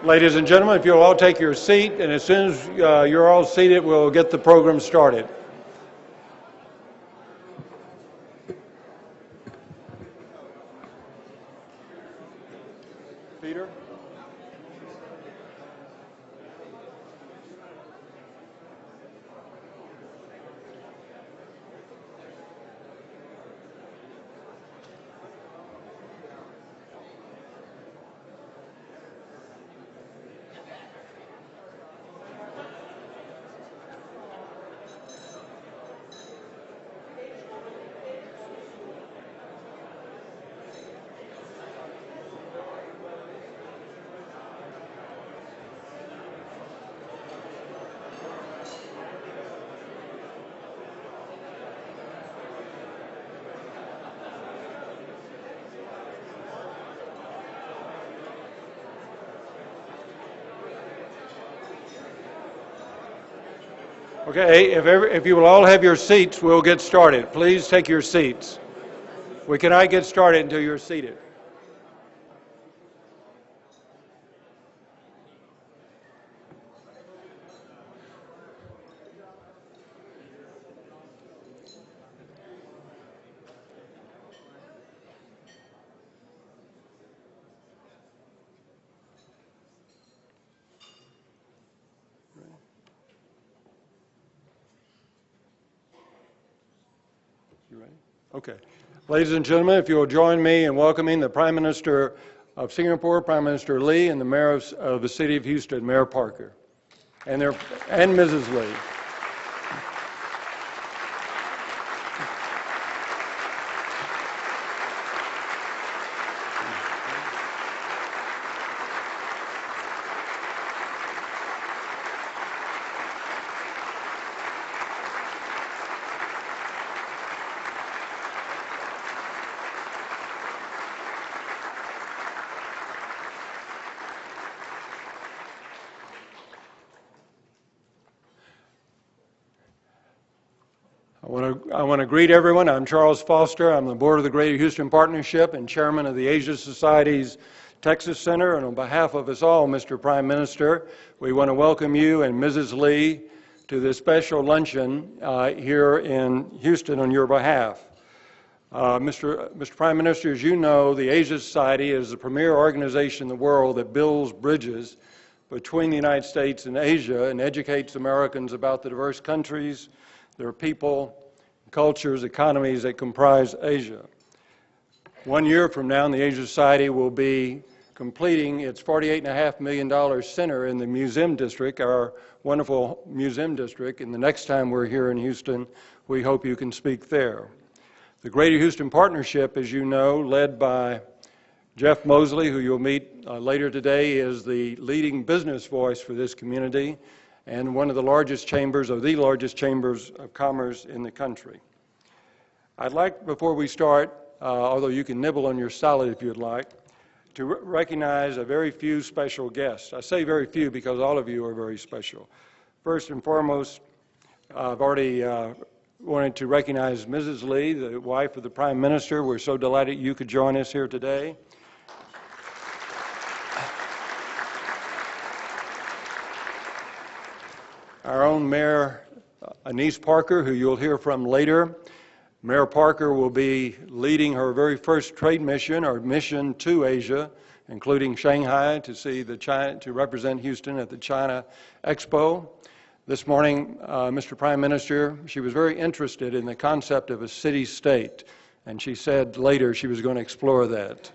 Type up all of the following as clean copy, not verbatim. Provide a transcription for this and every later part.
Ladies and gentlemen, if you'll all take your seat, and as soon as you're all seated, we'll get the program started. Peter? Okay, if you will all have your seats, we'll get started. Please take your seats. We cannot get started until you're seated. You ready? Okay. Ladies and gentlemen, if you will join me in welcoming the Prime Minister of Singapore, Prime Minister Lee, and the Mayor of the City of Houston, Mayor Parker, and Mrs. Lee. I want to greet everyone. I'm Charles Foster. I'm the board of the Greater Houston Partnership and chairman of the Asia Society's Texas Center. And on behalf of us all, Mr. Prime Minister, we want to welcome you and Mrs. Lee to this special luncheon here in Houston on your behalf. Mr. Prime Minister, as you know, the Asia Society is the premier organization in the world that builds bridges between the United States and Asia and educates Americans about the diverse countries, their people, cultures, economies that comprise Asia. 1 year from now, the Asia Society will be completing its $48.5 million center in the Museum District, our wonderful Museum District, and the next time we're here in Houston, we hope you can speak there. The Greater Houston Partnership, as you know, led by Jeff Mosley, who you'll meet later today, is the leading business voice for this community and one of the largest chambers, or the largest chambers of commerce in the country. I'd like, before we start, although you can nibble on your salad if you'd like, to recognize a very few special guests. I say very few because all of you are very special. First and foremost, I've already wanted to recognize Mrs. Lee, the wife of the Prime Minister. We're so delighted you could join us here today. Our own Mayor, Anise Parker, who you'll hear from later. Mayor Parker will be leading her very first trade mission, or mission to Asia, including Shanghai to represent Houston at the China Expo. This morning, Mr. Prime Minister, she was very interested in the concept of a city-state, and she said later she was going to explore that.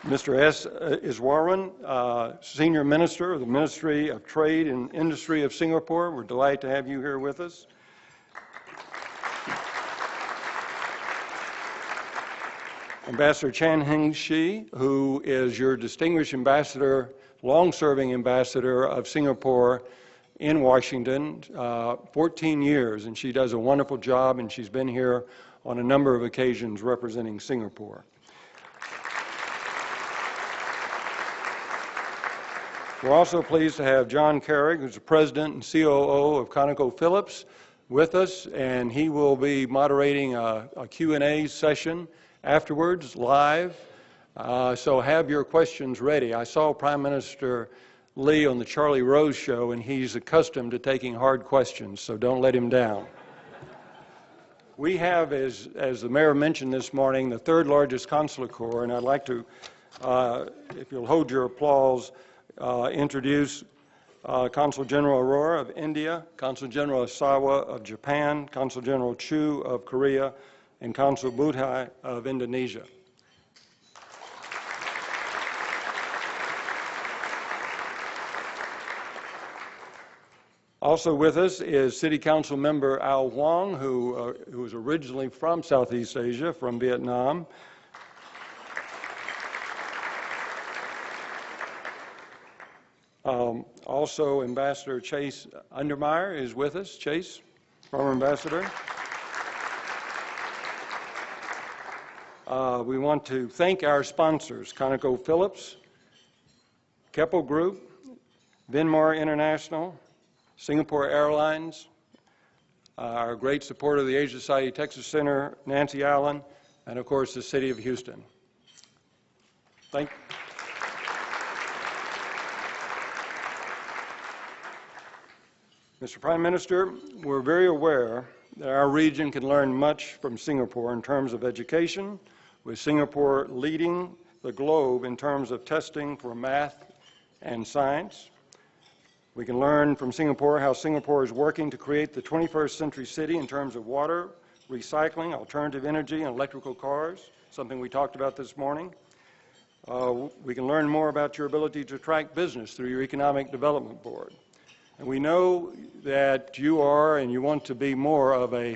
Mr. S. Iswaran, Senior Minister of the Ministry of Trade and Industry of Singapore. We're delighted to have you here with us. Ambassador Chan Heng Shi, who is your distinguished ambassador, long-serving ambassador of Singapore in Washington, 14 years, and she does a wonderful job, and she's been here on a number of occasions representing Singapore. We're also pleased to have John Carrig, who's the president and COO of ConocoPhillips, with us, and he will be moderating a Q&A session afterwards, live. So have your questions ready. I saw Prime Minister Lee on the Charlie Rose show, and he's accustomed to taking hard questions, so don't let him down. We have, as the mayor mentioned this morning, the third largest consular corps, and I'd like to, if you'll hold your applause, introduce Consul General Arora of India, Consul General Asawa of Japan, Consul General Chu of Korea, and Consul Budhai of Indonesia. Also with us is City Council member Al Huang, who is originally from Southeast Asia, from Vietnam. Also, Ambassador Chase Undermeyer is with us. Chase, former ambassador. We want to thank our sponsors, ConocoPhillips, Keppel Group, Vinmar International, Singapore Airlines, our great supporter of the Asia Society Texas Center, Nancy Allen, and of course the City of Houston. Thank you. Mr. Prime Minister, we're very aware that our region can learn much from Singapore in terms of education, with Singapore leading the globe in terms of testing for math and science. We can learn from Singapore how Singapore is working to create the 21st century city in terms of water, recycling, alternative energy, and electrical cars, something we talked about this morning. We can learn more about your ability to attract business through your Economic Development Board. And we know that you are and you want to be more of a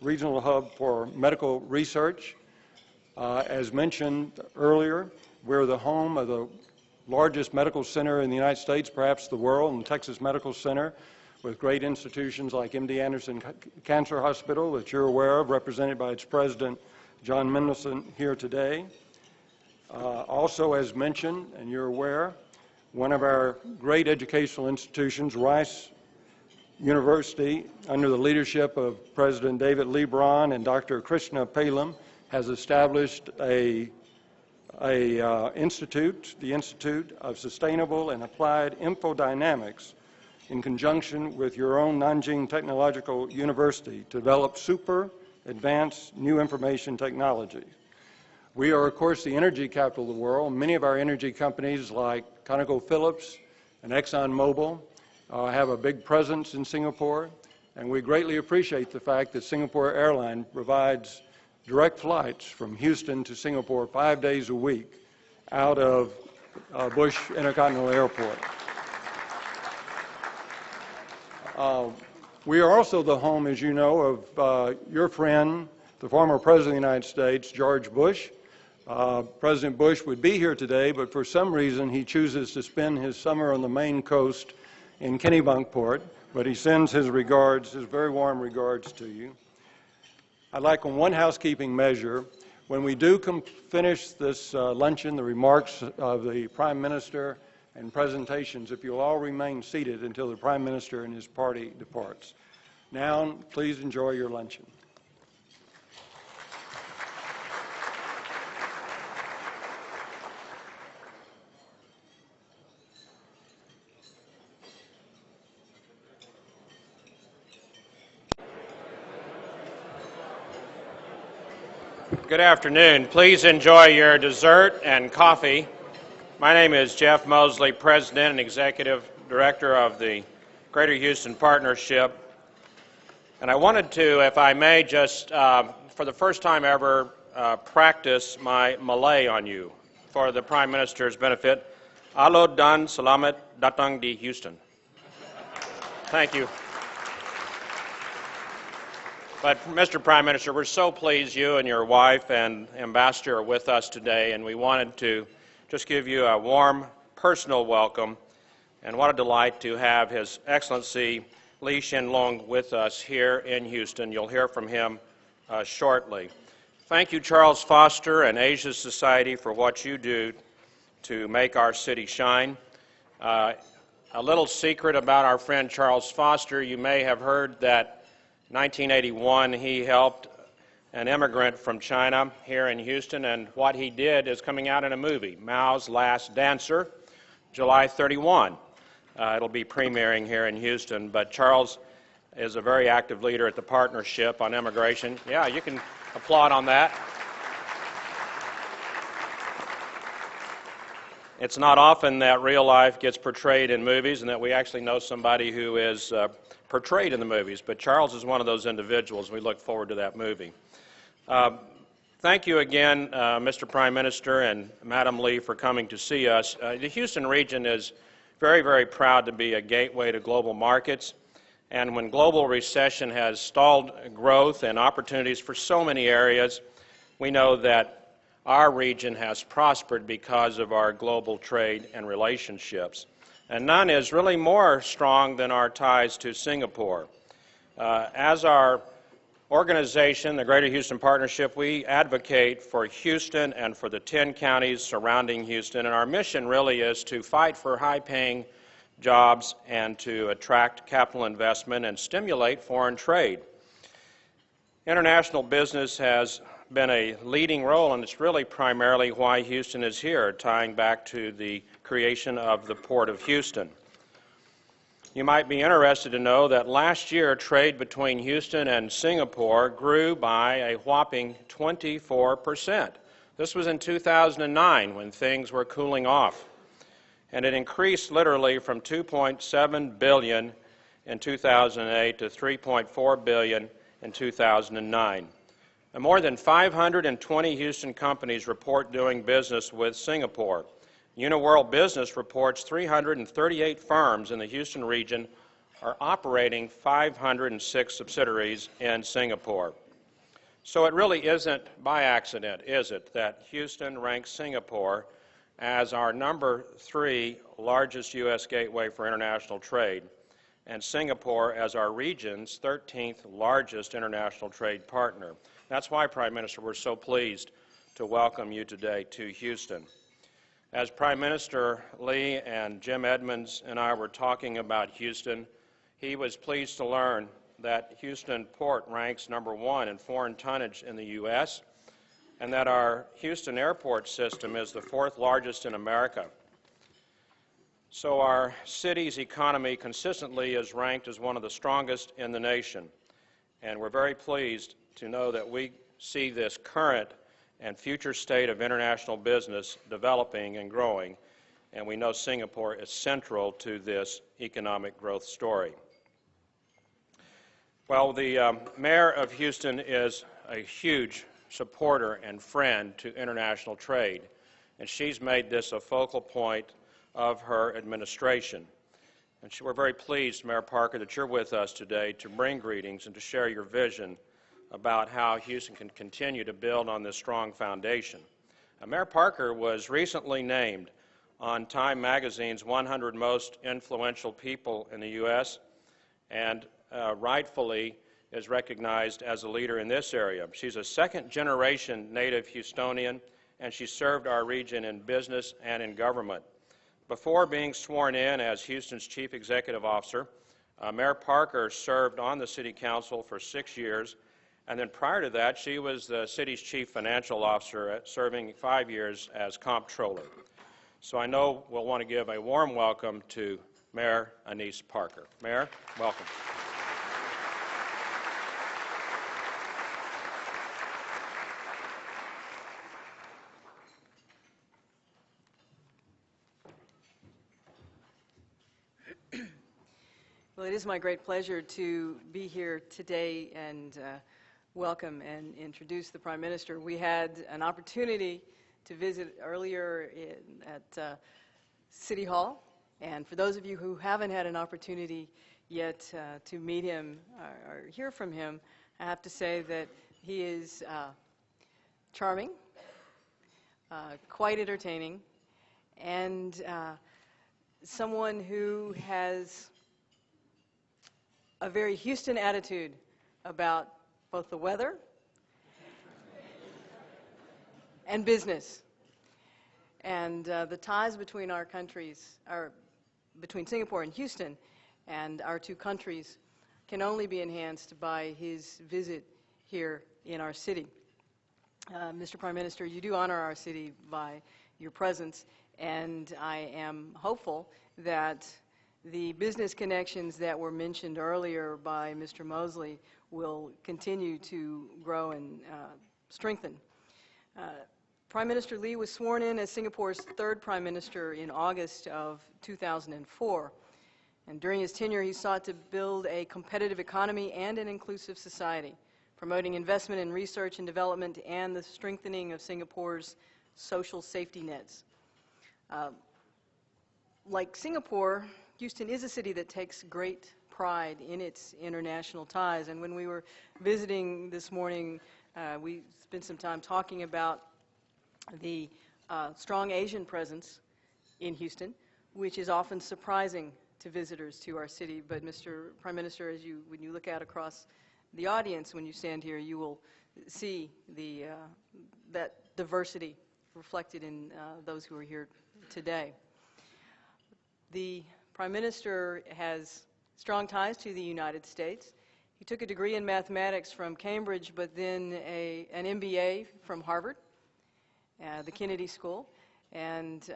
regional hub for medical research. As mentioned earlier, we're the home of the largest medical center in the United States, perhaps the world, and Texas Medical Center, with great institutions like MD Anderson Cancer Hospital that you're aware of, represented by its president, John Mendelsohn, here today. Also, as mentioned, and you're aware, one of our great educational institutions, Rice University, under the leadership of President David Lebron and Dr. Krishna Palam, has established the Institute of Sustainable and Applied Infodynamics in conjunction with your own Nanjing Technological University to develop super advanced new information technology. We are, of course, the energy capital of the world. Many of our energy companies like ConocoPhillips and ExxonMobil have a big presence in Singapore, and we greatly appreciate the fact that Singapore Airlines provides direct flights from Houston to Singapore 5 days a week out of Bush Intercontinental Airport. We are also the home, as you know, of your friend, the former President of the United States, George Bush. President Bush would be here today, but for some reason he chooses to spend his summer on the Maine coast in Kennebunkport, but he sends his regards, his very warm regards to you. I'd like, on one housekeeping measure, when we do finish this luncheon, the remarks of the Prime Minister and presentations, if you'll all remain seated until the Prime Minister and his party departs. Now, please enjoy your luncheon. Good afternoon. Please enjoy your dessert and coffee. My name is Jeff Mosley, President and Executive Director of the Greater Houston Partnership. And I wanted to, if I may, just for the first time ever, practice my Malay on you for the Prime Minister's benefit. Alo dan selamat datang di Houston. Thank you. But, Mr. Prime Minister, we're so pleased you and your wife and Ambassador are with us today, and we wanted to just give you a warm personal welcome, and what a delight to have His Excellency Lee Hsien Loong with us here in Houston. You'll hear from him shortly. Thank you, Charles Foster and Asia Society, for what you do to make our city shine. A little secret about our friend Charles Foster, you may have heard that in 1981 he helped an immigrant from China here in Houston, and what he did is coming out in a movie, Mao's Last Dancer, July 31. It'll be premiering here in Houston, but Charles is a very active leader at the Partnership on Immigration. Yeah, you can applaud on that. It's not often that real life gets portrayed in movies and that we actually know somebody who is portrayed in the movies, but Charles is one of those individuals. We look forward to that movie. Thank you again, Mr. Prime Minister and Madam Lee, for coming to see us. The Houston region is very, very proud to be a gateway to global markets, and when global recession has stalled growth and opportunities for so many areas, we know that our region has prospered because of our global trade and relationships. And none is really more strong than our ties to Singapore. As our organization, the Greater Houston Partnership, we advocate for Houston and for the 10 counties surrounding Houston, and our mission really is to fight for high-paying jobs and to attract capital investment and stimulate foreign trade. International business has been a leading role, and it's really primarily why Houston is here, tying back to the creation of the Port of Houston. You might be interested to know that last year trade between Houston and Singapore grew by a whopping 24%. This was in 2009 when things were cooling off, and it increased literally from $2.7 billion in 2008 to $3.4 billion in 2009. And more than 520 Houston companies report doing business with Singapore. Uniworld Business reports 338 firms in the Houston region are operating 506 subsidiaries in Singapore. So it really isn't by accident, is it, that Houston ranks Singapore as our number 3 largest U.S. gateway for international trade, and Singapore as our region's 13th largest international trade partner. That's why, Prime Minister, we're so pleased to welcome you today to Houston. As Prime Minister Lee and Jim Edmonds and I were talking about Houston, he was pleased to learn that Houston Port ranks number 1 in foreign tonnage in the U.S., and that our Houston airport system is the 4th largest in America. So our city's economy consistently is ranked as one of the strongest in the nation, and we're very pleased to know that we see this current and future state of international business developing and growing, and we know Singapore is central to this economic growth story. Well, the Mayor of Houston is a huge supporter and friend to international trade, and she's made this a focal point of her administration. And we're very pleased, Mayor Parker, that you're with us today to bring greetings and to share your vision about how Houston can continue to build on this strong foundation. Mayor Parker was recently named on Time Magazine's 100 Most Influential People in the U.S. and rightfully is recognized as a leader in this area. She's a second-generation native Houstonian, and she served our region in business and in government. Before being sworn in as Houston's Chief Executive Officer, Mayor Parker served on the City Council for 6 years, and then prior to that, she was the city's chief financial officer, serving 5 years as comptroller. So I know we'll want to give a warm welcome to Mayor Anise Parker. Mayor, welcome. Well, it is my great pleasure to be here today and welcome and introduce the Prime Minister. We had an opportunity to visit earlier at City Hall, and for those of you who haven't had an opportunity yet to meet him or hear from him, I have to say that he is charming, quite entertaining, and someone who has a very Houston attitude about both the weather and business. And the ties between our countries are between Singapore and Houston and our two countries can only be enhanced by his visit here in our city. Mr. Prime Minister, you do honor our city by your presence, and I am hopeful that the business connections that were mentioned earlier by Mr. Mosley will continue to grow and strengthen. Prime Minister Lee was sworn in as Singapore's third Prime Minister in August of 2004. And during his tenure, he sought to build a competitive economy and an inclusive society, promoting investment in research and development and the strengthening of Singapore's social safety nets. Like Singapore, Houston is a city that takes great pride in its international ties. And when we were visiting this morning, we spent some time talking about the strong Asian presence in Houston, which is often surprising to visitors to our city. But Mr. Prime Minister, when you look out across the audience, when you stand here, you will see that diversity reflected in those who are here today. The Prime Minister has strong ties to the United States. He took a degree in mathematics from Cambridge, but then an MBA from Harvard, the Kennedy School, and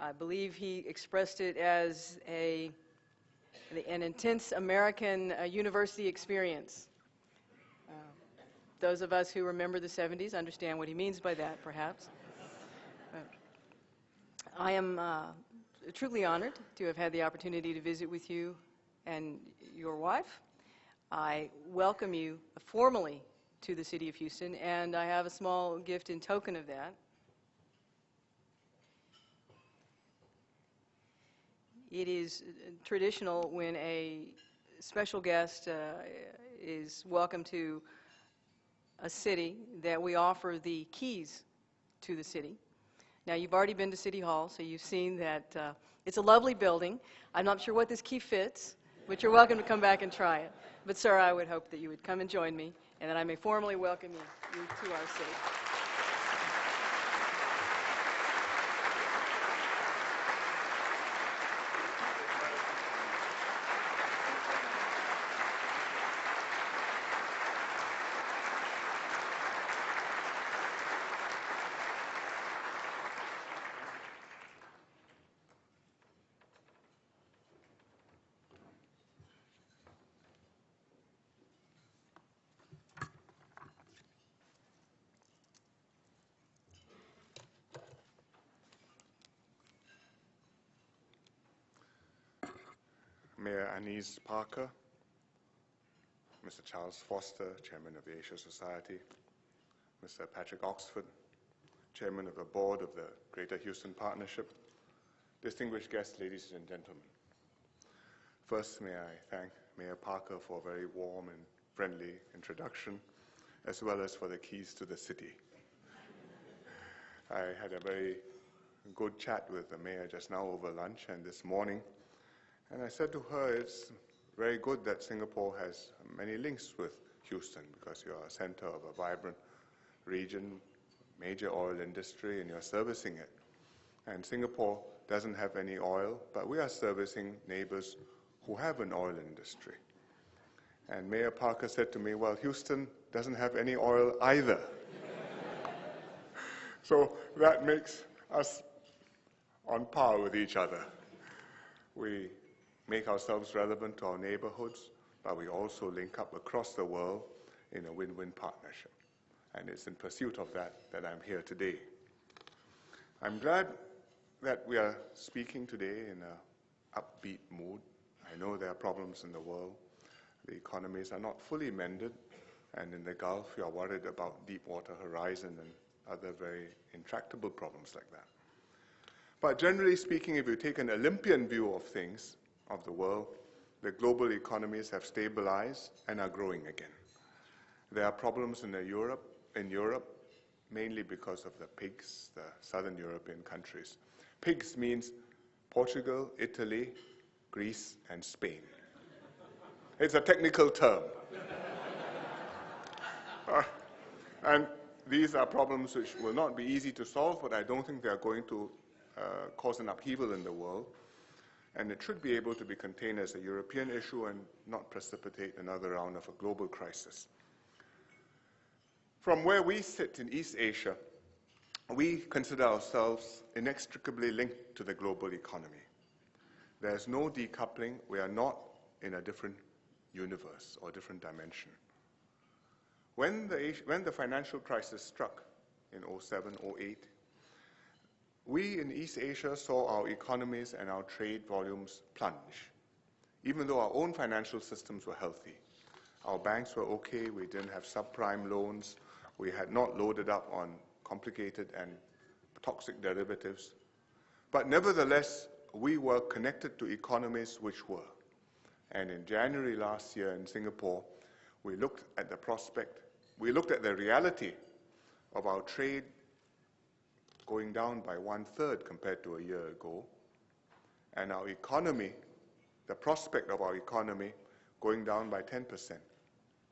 I believe he expressed it as an intense American university experience. Those of us who remember the 70s understand what he means by that, perhaps. I am truly honored to have had the opportunity to visit with you and your wife. I welcome you formally to the city of Houston, and I have a small gift in token of that. It is traditional when a special guest is welcome to a city that we offer the keys to the city. Now, you've already been to City Hall, so you've seen that it's a lovely building. I'm not sure what this key fits, but you're welcome to come back and try it. But, sir, I would hope that you would come and join me, and that I may formally welcome you to our city. Mayor Anise Parker, Mr. Charles Foster, Chairman of the Asia Society, Mr. Patrick Oxford, Chairman of the Board of the Greater Houston Partnership, distinguished guests, ladies and gentlemen. First, may I thank Mayor Parker for a very warm and friendly introduction, as well as for the keys to the city. I had a very good chat with the mayor just now over lunch and this morning, and I said to her, it's very good that Singapore has many links with Houston because you're a center of a vibrant region, major oil industry, and you're servicing it. And Singapore doesn't have any oil, but we are servicing neighbors who have an oil industry. And Mayor Parker said to me, well, Houston doesn't have any oil either. So that makes us on par with each other. We make ourselves relevant to our neighborhoods, but we also link up across the world in a win-win partnership. And it's in pursuit of that that I'm here today. I'm glad that we are speaking today in an upbeat mood. I know there are problems in the world. The economies are not fully mended, and in the Gulf, you are worried about Deepwater Horizon and other very intractable problems like that. But generally speaking, if you take an Olympian view of things, of the world, the global economies have stabilized and are growing again. There are problems in Europe, mainly because of the PIGS, the Southern European countries. PIGS means Portugal, Italy, Greece, and Spain. It's a technical term. And these are problems which will not be easy to solve, but I don't think they are going to cause an upheaval in the world, and it should be able to be contained as a European issue and not precipitate another round of a global crisis. From where we sit in East Asia, we consider ourselves inextricably linked to the global economy. There's no decoupling. We are not in a different universe or different dimension. When the financial crisis struck in 07, 08, we in East Asia saw our economies and our trade volumes plunge, even though our own financial systems were healthy. Our banks were okay, we didn't have subprime loans, we had not loaded up on complicated and toxic derivatives. But nevertheless, we were connected to economies which were. And in January last year in Singapore, we looked at the prospect, we looked at the reality of our trade going down by 1/3 compared to a year ago, and our economy, the prospect of our economy going down by 10%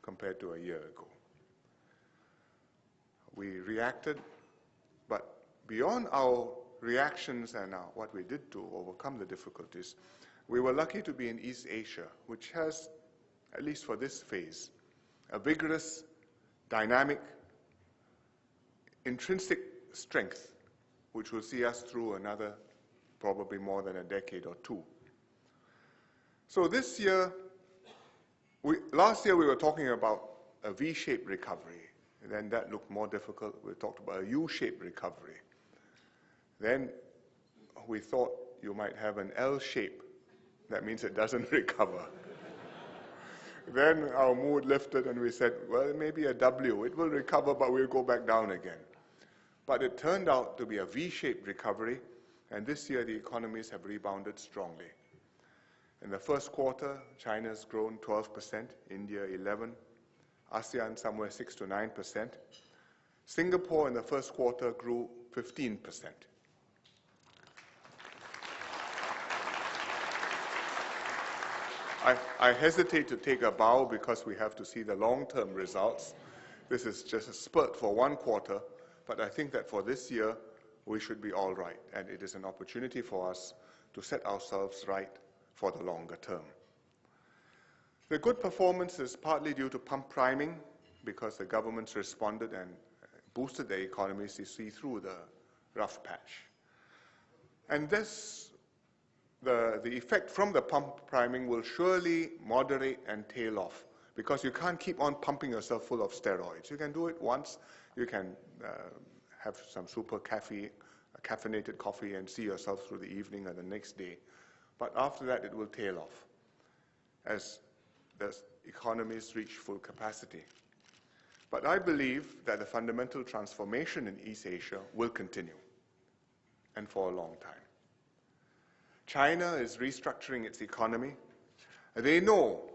compared to a year ago. We reacted, but beyond our reactions and what we did to overcome the difficulties, we were lucky to be in East Asia, which has, at least for this phase, a vigorous, dynamic, intrinsic strength, which will see us through another, probably more than a decade or two. So this year, last year we were talking about a V-shaped recovery, and then that looked more difficult. We talked about a U-shaped recovery. Then we thought you might have an L shape. That means it doesn't recover. Then our mood lifted and we said, well, maybe a W. It will recover, but we'll go back down again. But it turned out to be a V-shaped recovery, and this year the economies have rebounded strongly. In the first quarter, China's grown 12%, India 11%, ASEAN somewhere 6 to 9%. Singapore in the first quarter grew 15%. I hesitate to take a bow because we have to see the long-term results. This is just a spurt for one quarter, but I think that for this year, we should be all right, and it is an opportunity for us to set ourselves right for the longer term. The good performance is partly due to pump priming, because the governments responded and boosted the economies to see through the rough patch. And this, the effect from the pump priming will surely moderate and tail off, because you can't keep on pumping yourself full of steroids. You can do it once, you can have some super caffeinated coffee and see yourself through the evening or the next day. But after that, it will tail off as the economies reach full capacity. But I believe that the fundamental transformation in East Asia will continue, and for a long time. China is restructuring its economy. They know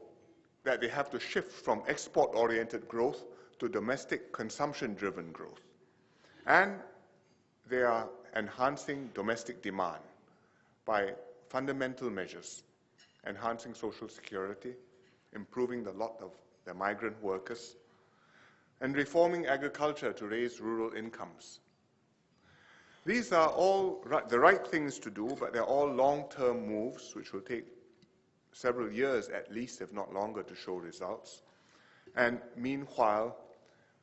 that they have to shift from export-oriented growth to domestic consumption-driven growth. And they are enhancing domestic demand by fundamental measures, enhancing social security, improving the lot of the migrant workers, and reforming agriculture to raise rural incomes. These are all the right things to do, but they're all long-term moves which will take several years at least, if not longer, to show results. And meanwhile,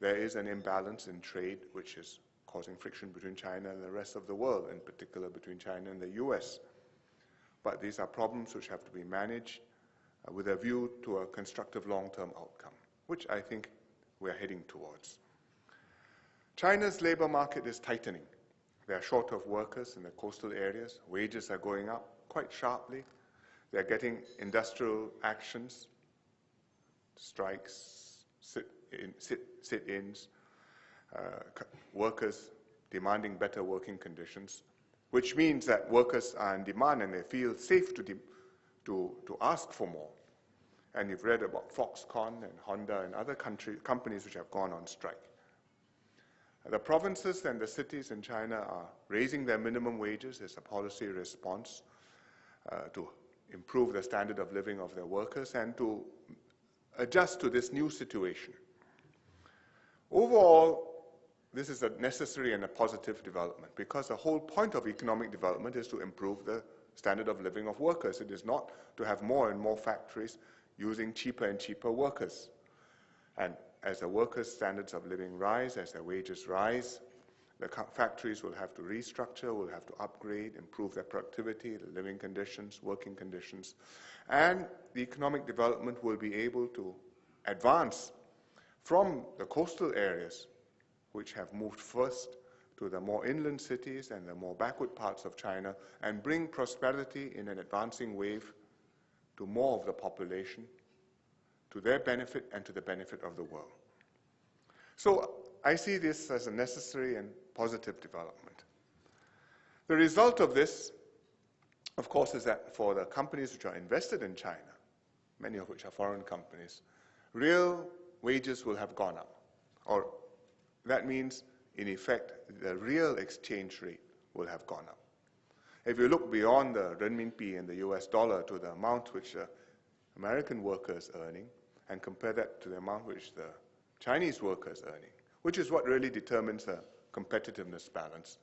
there is an imbalance in trade which is causing friction between China and the rest of the world, in particular between China and the US. But these are problems which have to be managed with a view to a constructive long-term outcome, which I think we're heading towards. China's labor market is tightening. They are short of workers in the coastal areas. Wages are going up quite sharply. They're getting industrial actions, strikes, sit-ins, workers demanding better working conditions, which means that workers are in demand and they feel safe to ask for more. And you've read about Foxconn and Honda and other companies which have gone on strike. The provinces and the cities in China are raising their minimum wages as a policy response to improve the standard of living of their workers and to adjust to this new situation. Overall, this is a necessary and a positive development, because the whole point of economic development is to improve the standard of living of workers. It is not to have more and more factories using cheaper and cheaper workers. And as the workers' standards of living rise, as their wages rise, the factories will have to restructure, will have to upgrade, improve their productivity, the living conditions, working conditions, and the economic development will be able to advance from the coastal areas, which have moved first, to the more inland cities and the more backward parts of China, and bring prosperity in an advancing wave to more of the population, to their benefit and to the benefit of the world. So I see this as a necessary and positive development. The result of this, of course, is that for the companies which are invested in China, many of which are foreign companies, real wages will have gone up. Or that means, in effect, the real exchange rate will have gone up. If you look beyond the renminbi and the US dollar to the amount which the American workers are earning, and compare that to the amount which the Chinese workers are earning, which is what really determines the competitiveness balance.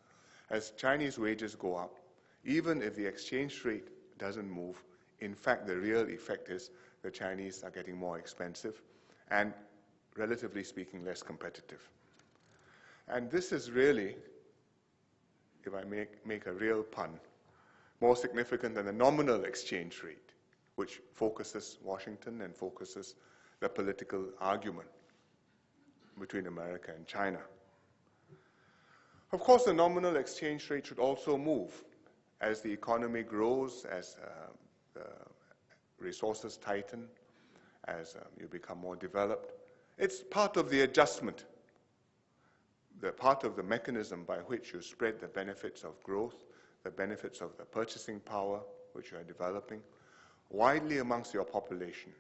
As Chinese wages go up, even if the exchange rate doesn't move, in fact, the real effect is the Chinese are getting more expensive and, relatively speaking, less competitive. And this is really, if I make a real pun, more significant than the nominal exchange rate, which focuses Washington and focuses the political argument between America and China. Of course, the nominal exchange rate should also move as the economy grows, as the resources tighten, as you become more developed. It's part of the adjustment, the part of the mechanism by which you spread the benefits of growth, the benefits of the purchasing power which you are developing, widely amongst your population,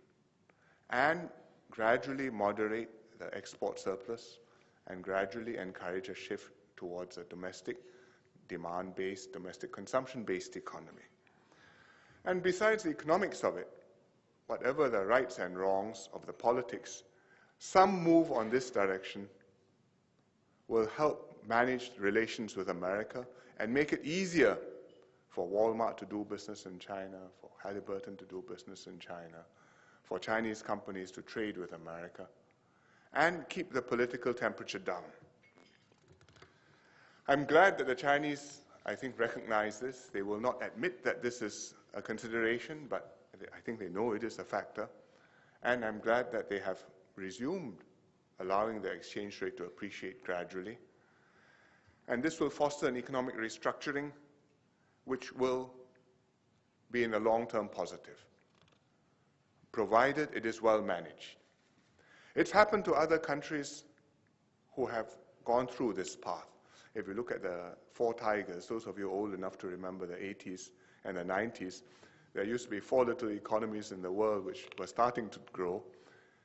and gradually moderate the export surplus and gradually encourage a shift towards a domestic demand-based, domestic consumption-based economy. And besides the economics of it, whatever the rights and wrongs of the politics, some move on this direction will help manage relations with America and make it easier for Walmart to do business in China, for Halliburton to do business in China, for Chinese companies to trade with America, and keep the political temperature down. I'm glad that the Chinese, I think, recognize this. They will not admit that this is a consideration, but I think they know it is a factor. And I'm glad that they have resumed allowing the exchange rate to appreciate gradually. And this will foster an economic restructuring which will be in the long term positive, provided it is well managed. It's happened to other countries who have gone through this path. If you look at the four tigers, those of you old enough to remember the 80s and the 90s, there used to be four little economies in the world which were starting to grow: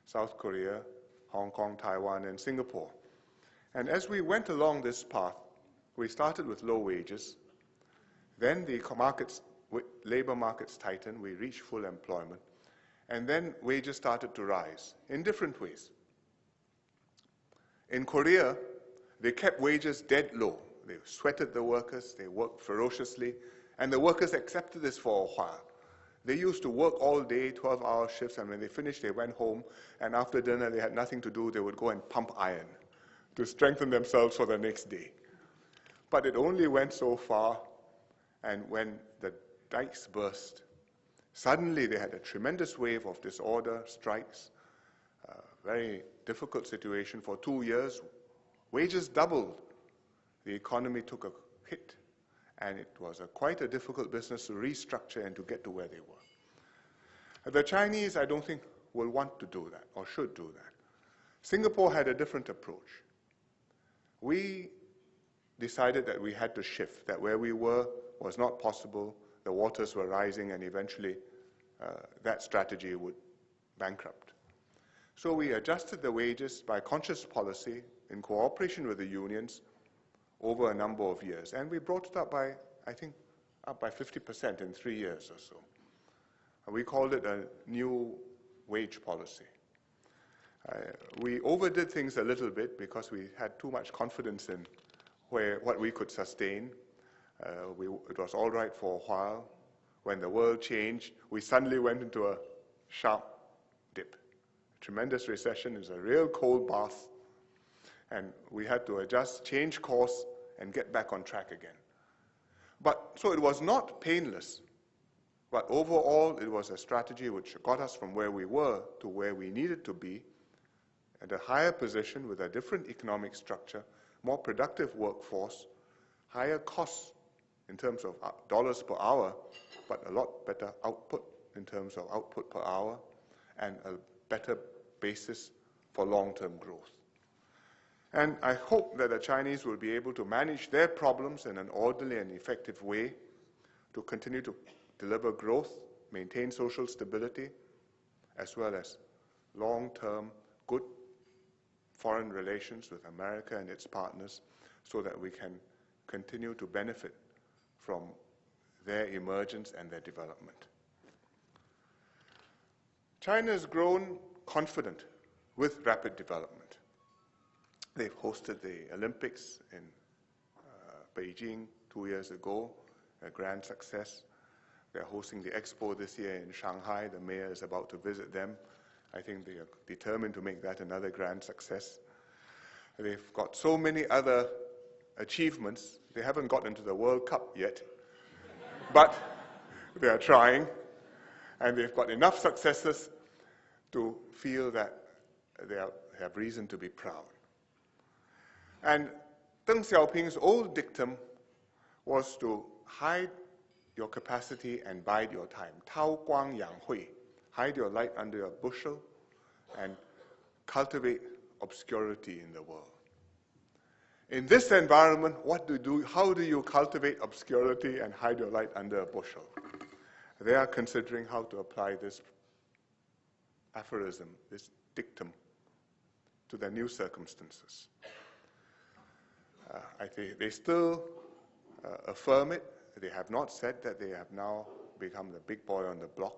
South Korea, Hong Kong, Taiwan, and Singapore. And as we went along this path, we started with low wages. Then the labor markets tightened. We reached full employment. And then wages started to rise in different ways. In Korea, they kept wages dead low. They sweated the workers. They worked ferociously. And the workers accepted this for a while. They used to work all day, 12-hour shifts, and when they finished, they went home, and after dinner, they had nothing to do. They would go and pump iron to strengthen themselves for the next day. But it only went so far, and when the dikes burst, suddenly they had a tremendous wave of disorder, strikes, very difficult situation. For 2 years, wages doubled. The economy took a hit. And it was quite a difficult business to restructure and to get to where they were. The Chinese, I don't think, will want to do that or should do that. Singapore had a different approach. We decided that we had to shift, that where we were was not possible, the waters were rising, and eventually that strategy would bankrupt. So we adjusted the wages by conscious policy in cooperation with the unions over a number of years. And we brought it up by, I think, up by 50% in 3 years or so. And we called it a new wage policy. We overdid things a little bit because we had too much confidence in what we could sustain. It was all right for a while. When the world changed, we suddenly went into a sharp dip. A tremendous recession is a real cold bath, and we had to adjust, change course, and get back on track again. So it was not painless, but overall it was a strategy which got us from where we were to where we needed to be, at a higher position with a different economic structure, more productive workforce, higher costs in terms of dollars per hour, but a lot better output in terms of output per hour, and a better basis for long-term growth. And I hope that the Chinese will be able to manage their problems in an orderly and effective way to continue to deliver growth, maintain social stability, as well as long-term good foreign relations with America and its partners, so that we can continue to benefit from their emergence and their development. China has grown confident with rapid development. They've hosted the Olympics in Beijing 2 years ago, a grand success. They're hosting the Expo this year in Shanghai. The mayor is about to visit them. I think they are determined to make that another grand success. They've got so many other achievements. They haven't got into the World Cup yet, but they are trying, and they've got enough successes to feel that they have reason to be proud. And Deng Xiaoping's old dictum was to hide your capacity and bide your time. Tao Guang Yang Hui. Hide your light under a bushel and cultivate obscurity in the world. In this environment, how do you cultivate obscurity and hide your light under a bushel? They are considering how to apply this aphorism, this dictum, to their new circumstances. I think they still affirm it. They have not said that they have now become the big boy on the block.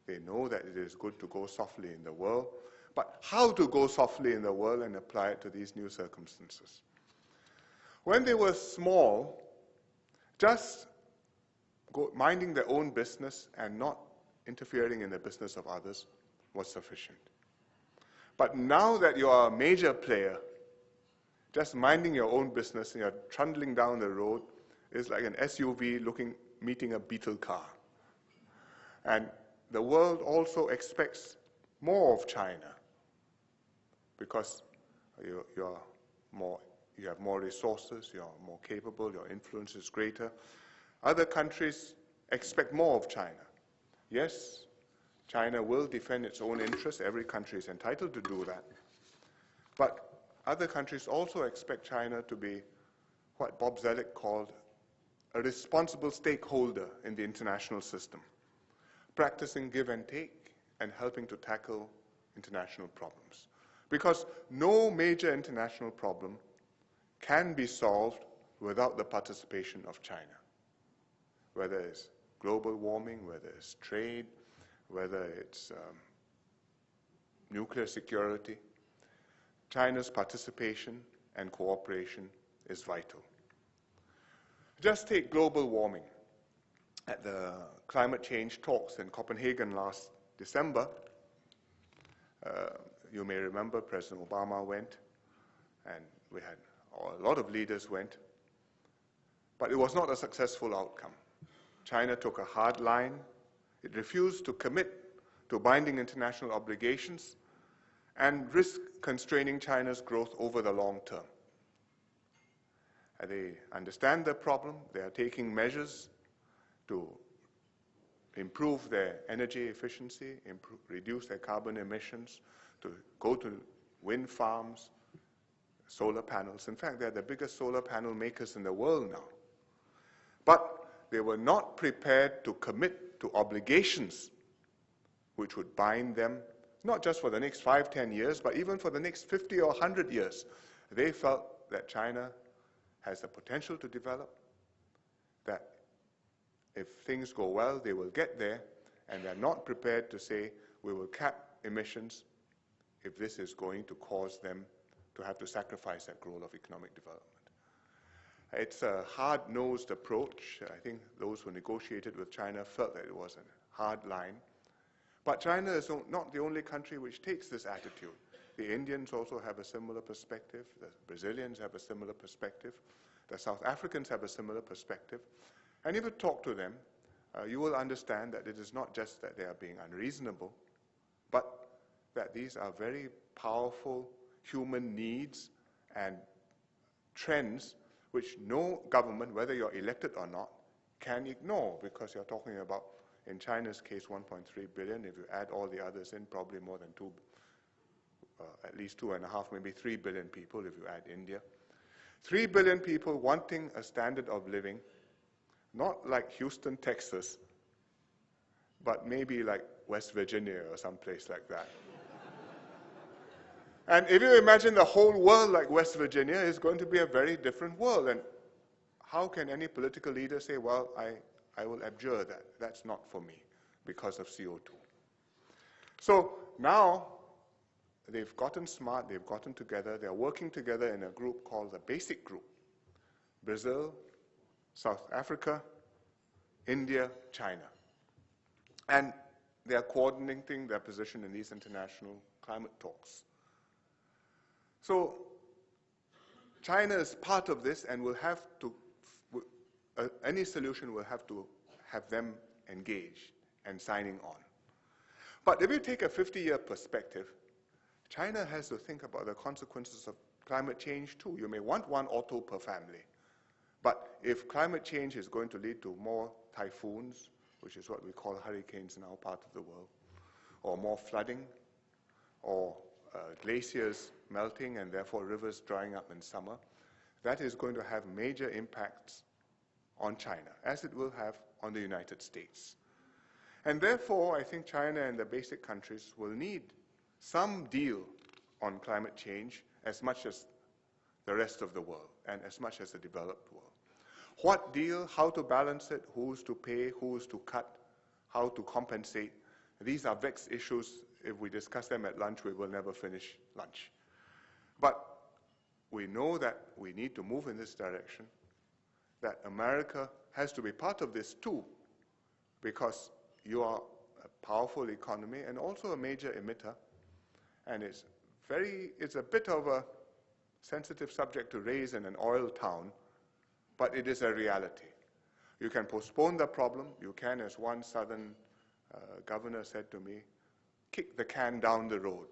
They know that it is good to go softly in the world, but how to go softly in the world and apply it to these new circumstances? When they were small, just minding their own business and not interfering in the business of others was sufficient. But now that you are a major player, just minding your own business and you're trundling down the road is like an SUV meeting a beetle car. And the world also expects more of China because you have more resources, you're more capable, your influence is greater. Other countries expect more of China. Yes, China will defend its own interests. Every country is entitled to do that. But other countries also expect China to be what Bob Zelig called a responsible stakeholder in the international system, practicing give and take and helping to tackle international problems. Because no major international problem can be solved without the participation of China, whether it's global warming, whether it's trade, whether it's nuclear security. China's participation and cooperation is vital. Just take global warming. At the climate change talks in Copenhagen last December, you may remember President Obama went, and we had a lot of leaders went, but it was not a successful outcome. China took a hard line. It refused to commit to binding international obligations and risk constraining China's growth over the long term. They understand the problem. They are taking measures to improve their energy efficiency, reduce their carbon emissions, to go to wind farms, solar panels. In fact, they're the biggest solar panel makers in the world now. But they were not prepared to commit to obligations which would bind them, not just for the next 5, 10 years, but even for the next 50 or 100 years. They felt that China has the potential to develop, that if things go well, they will get there, and they're not prepared to say we will cap emissions if this is going to cause them to have to sacrifice that goal of economic development. It's a hard-nosed approach. I think those who negotiated with China felt that it was a hard line. But China is not the only country which takes this attitude. The Indians also have a similar perspective. The Brazilians have a similar perspective. The South Africans have a similar perspective. And if you talk to them, you will understand that it is not just that they are being unreasonable, but that these are very powerful human needs and trends which no government, whether you're elected or not, can ignore, because you're talking about, in China's case, 1.3 billion. If you add all the others in, probably more than at least 2.5, maybe 3 billion people if you add India. 3 billion people wanting a standard of living, not like Houston, Texas, but maybe like West Virginia or someplace like that. And if you imagine the whole world like West Virginia, it's going to be a very different world. And how can any political leader say, well, I will abjure that. That's not for me because of CO2. So now they've gotten smart, they've gotten together, they're working together in a group called the BASIC Group. Brazil, South Africa, India, China. And they are coordinating their position in these international climate talks. So China is part of this and will have to, any solution will have to have them engaged and signing on. But if you take a 50-year perspective, China has to think about the consequences of climate change too. You may want one auto per family, but if climate change is going to lead to more typhoons, which is what we call hurricanes in our part of the world, or more flooding, or glaciers melting and therefore rivers drying up in summer, that is going to have major impacts on China, as it will have on the United States. And therefore, I think China and the BASIC countries will need some deal on climate change as much as the rest of the world and as much as the developed world. What deal, how to balance it, who's to pay, who's to cut, how to compensate, these are vexed issues. If we discuss them at lunch, we will never finish lunch. But we know that we need to move in this direction, that America has to be part of this too, because you are a powerful economy and also a major emitter, and it's a bit of a sensitive subject to raise in an oil town, but it is a reality. You can postpone the problem. You can, as one southern governor said to me, kick the can down the road.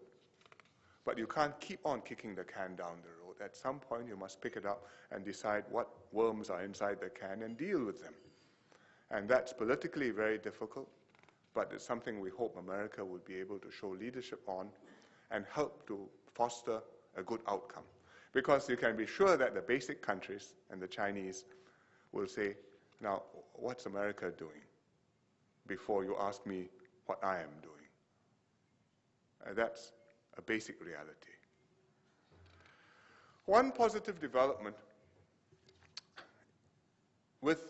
But you can't keep on kicking the can down the road. At some point, you must pick it up and decide what worms are inside the can and deal with them. And that's politically very difficult, but it's something we hope America will be able to show leadership on and help to foster a good outcome. Because you can be sure that the BASIC countries and the Chinese will say, now, what's America doing? Before you ask me what I am doing. That's a basic reality. One positive development with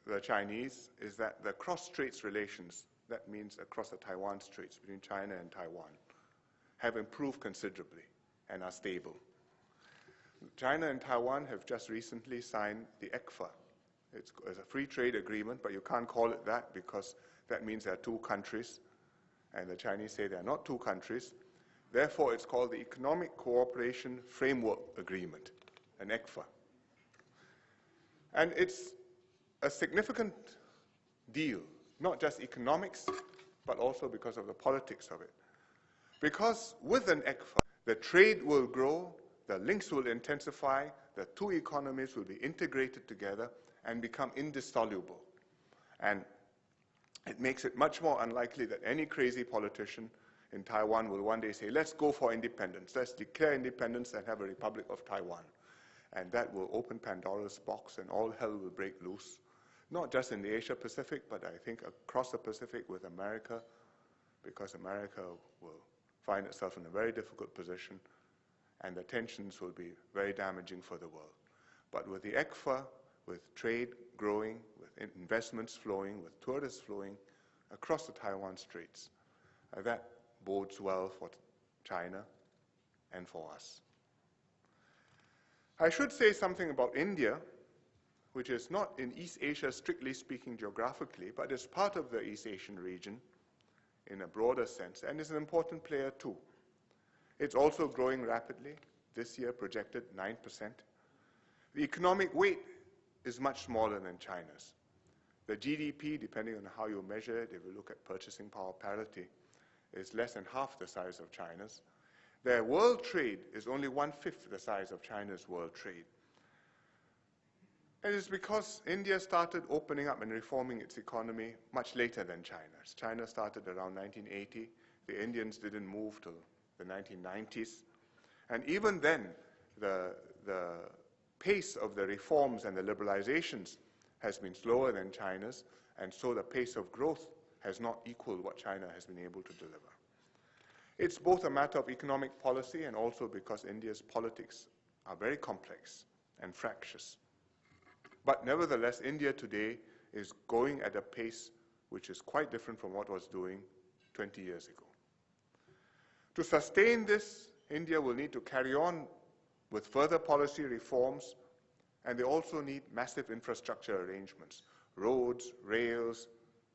the Chinese is that the cross-straits relations, that means across the Taiwan Straits between China and Taiwan, have improved considerably and are stable. China and Taiwan have just recently signed the ECFA. It's a free trade agreement, but you can't call it that because that means there are two countries, and the Chinese say there are not two countries. Therefore, it's called the Economic Cooperation Framework Agreement, an ECFA. And it's a significant deal, not just economics, but also because of the politics of it. Because with an ECFA, the trade will grow, the links will intensify, the two economies will be integrated together and become indissoluble. And it makes it much more unlikely that any crazy politician in Taiwan will one day say, let's go for independence, let's declare independence and have a Republic of Taiwan. And that will open Pandora's box and all hell will break loose, not just in the Asia-Pacific, but I think across the Pacific with America, because America will find itself in a very difficult position and the tensions will be very damaging for the world. But with the ECFA, with trade growing, with investments flowing, with tourists flowing across the Taiwan Straits, that bodes well for China, and for us. I should say something about India, which is not in East Asia, strictly speaking geographically, but is part of the East Asian region in a broader sense, and is an important player too. It's also growing rapidly, this year projected 9%. The economic weight is much smaller than China's. The GDP, depending on how you measure it, if you look at purchasing power parity, is less than half the size of China's. Their world trade is only 1/5 the size of China's world trade. And it's because India started opening up and reforming its economy much later than China. China started around 1980. The Indians didn't move till the 1990s. And even then, the pace of the reforms and the liberalizations has been slower than China's, and so the pace of growth has not equaled what China has been able to deliver. It's both a matter of economic policy and also because India's politics are very complex and fractious. But nevertheless, India today is going at a pace which is quite different from what it was doing 20 years ago. To sustain this, India will need to carry on with further policy reforms, and they also need massive infrastructure arrangements: roads, rails,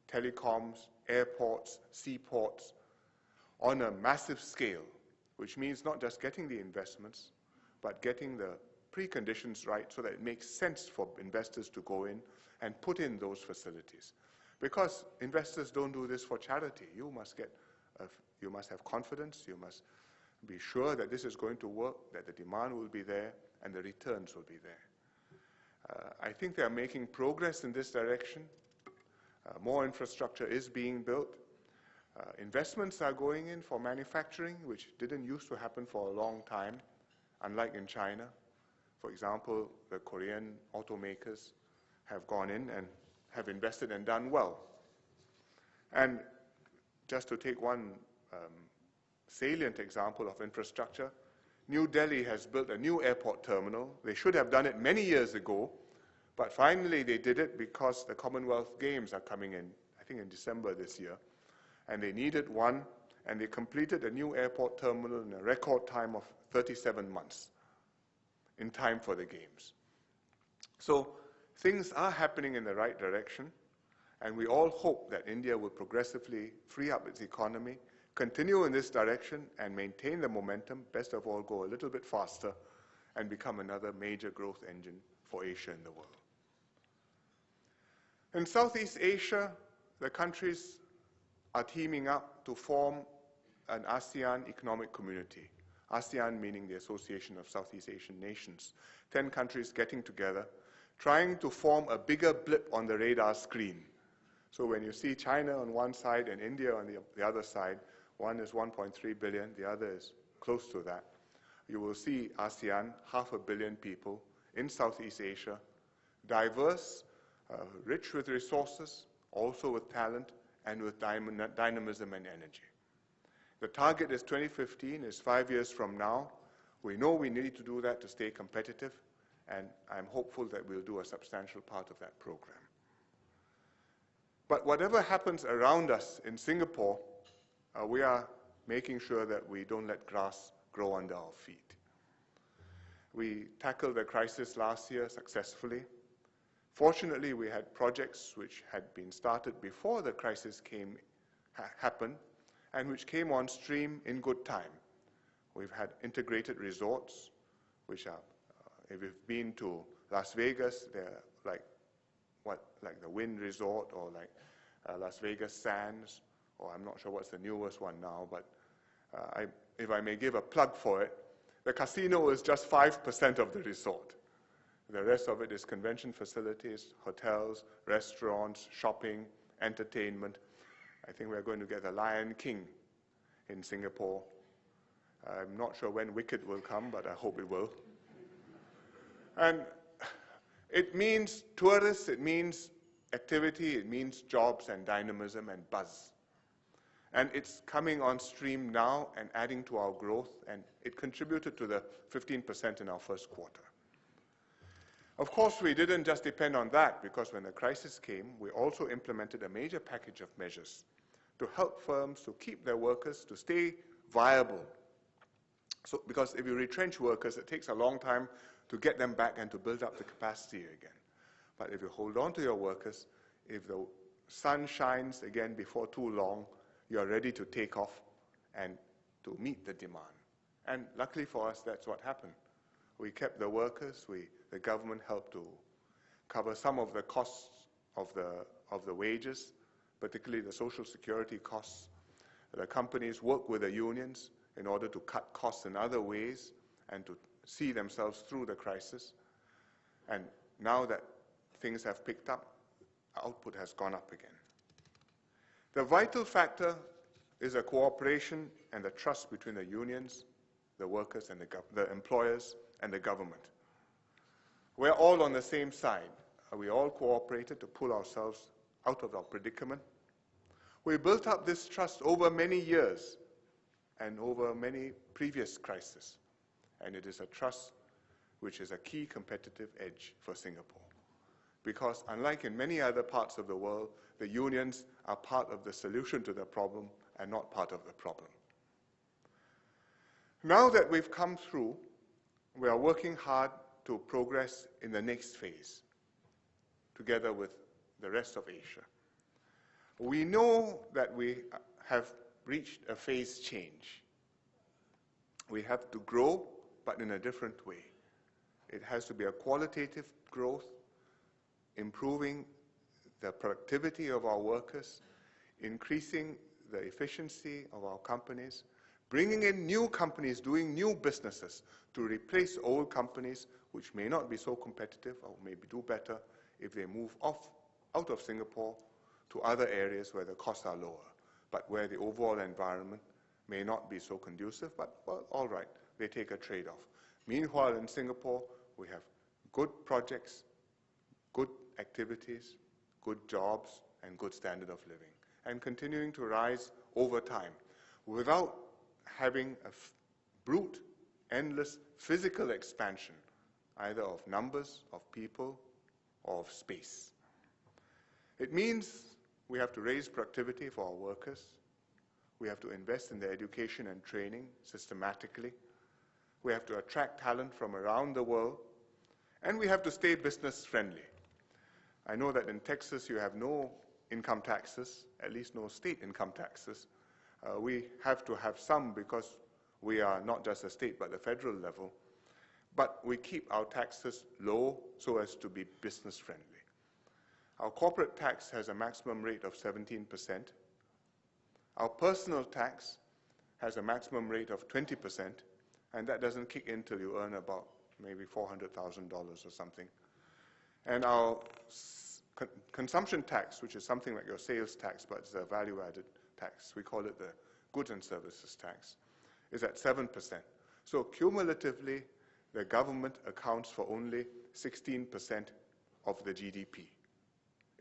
telecoms, airports, seaports, on a massive scale, which means not just getting the investments, but getting the preconditions right so that it makes sense for investors to go in and put in those facilities. Because investors don't do this for charity. You must have confidence, you must be sure that this is going to work, that the demand will be there, and the returns will be there. I think they are making progress in this direction. More infrastructure is being built. Investments are going in for manufacturing, which didn't used to happen for a long time, unlike in China. For example, the Korean automakers have gone in and have invested and done well. And just to take one salient example of infrastructure, New Delhi has built a new airport terminal. They should have done it many years ago, but finally they did it because the Commonwealth Games are coming in, I think in December this year, and they needed one, and they completed a new airport terminal in a record time of 37 months, in time for the Games. So things are happening in the right direction, and we all hope that India will progressively free up its economy, continue in this direction, and maintain the momentum, best of all go a little bit faster, and become another major growth engine for Asia and the world. In Southeast Asia, the countries are teaming up to form an ASEAN economic community. ASEAN meaning the Association of Southeast Asian Nations. 10 countries getting together, trying to form a bigger blip on the radar screen. So when you see China on one side and India on the other side, one is 1.3 billion, the other is close to that. You will see ASEAN, 500 million people in Southeast Asia, diverse, rich with resources, also with talent, and with dynamism and energy. The target is 2015, is 5 years from now. We know we need to do that to stay competitive, and I'm hopeful that we'll do a substantial part of that program. But whatever happens around us in Singapore, we are making sure that we don't let grass grow under our feet. We tackled the crisis last year successfully. Fortunately, we had projects which had been started before the crisis happened, and which came on stream in good time. We've had integrated resorts, which are, if you've been to Las Vegas, they're like the Wynn Resort, or like Las Vegas Sands, or I'm not sure what's the newest one now, but if I may give a plug for it, the casino is just 5% of the resort. The rest of it is convention facilities, hotels, restaurants, shopping, entertainment. I think we're going to get the Lion King in Singapore. I'm not sure when Wicked will come, but I hope it will. And it means tourists, it means activity, it means jobs and dynamism and buzz. And it's coming on stream now and adding to our growth, and it contributed to the 15% in our first quarter. Of course, we didn't just depend on that, because when the crisis came, we also implemented a major package of measures to help firms to keep their workers, to stay viable So, because if you retrench workers, it takes a long time to get them back and to build up the capacity again. But if you hold on to your workers, if the sun shines again before too long, you are ready to take off and to meet the demand. And luckily for us, that's what happened. We kept the workers. The government helped to cover some of the costs of the wages, particularly the social security costs. The companies work with the unions in order to cut costs in other ways and to see themselves through the crisis. And now that things have picked up, output has gone up again. The vital factor is the cooperation and the trust between the unions, the workers, and the employers and the government. We're all on the same side. We all cooperated to pull ourselves out of our predicament. We built up this trust over many years and over many previous crises. And it is a trust which is a key competitive edge for Singapore. Because unlike in many other parts of the world, the unions are part of the solution to the problem and not part of the problem. Now that we've come through, we are working hard to progress in the next phase, together with the rest of Asia. We know that we have reached a phase change. We have to grow, but in a different way. It has to be a qualitative growth, improving the productivity of our workers, increasing the efficiency of our companies, bringing in new companies, doing new businesses to replace old companies which may not be so competitive or maybe do better if they move out of Singapore to other areas where the costs are lower, but where the overall environment may not be so conducive, but, well, all right, they take a trade-off. Meanwhile, in Singapore, we have good projects, good activities, good jobs, and good standard of living, and continuing to rise over time without having a brute, endless physical expansion, either of numbers, of people, or of space. It means we have to raise productivity for our workers. We have to invest in their education and training systematically. We have to attract talent from around the world. And we have to stay business friendly. I know that in Texas you have no income taxes, at least no state income taxes. We have to have some because we are not just a state but the federal level. But we keep our taxes low so as to be business friendly. Our corporate tax has a maximum rate of 17%. Our personal tax has a maximum rate of 20%, and that doesn't kick in till you earn about maybe $400,000 or something. And our consumption tax, which is something like your sales tax, but it's a value-added tax, we call it the goods and services tax, is at 7%. So cumulatively, the government accounts for only 16% of the GDP.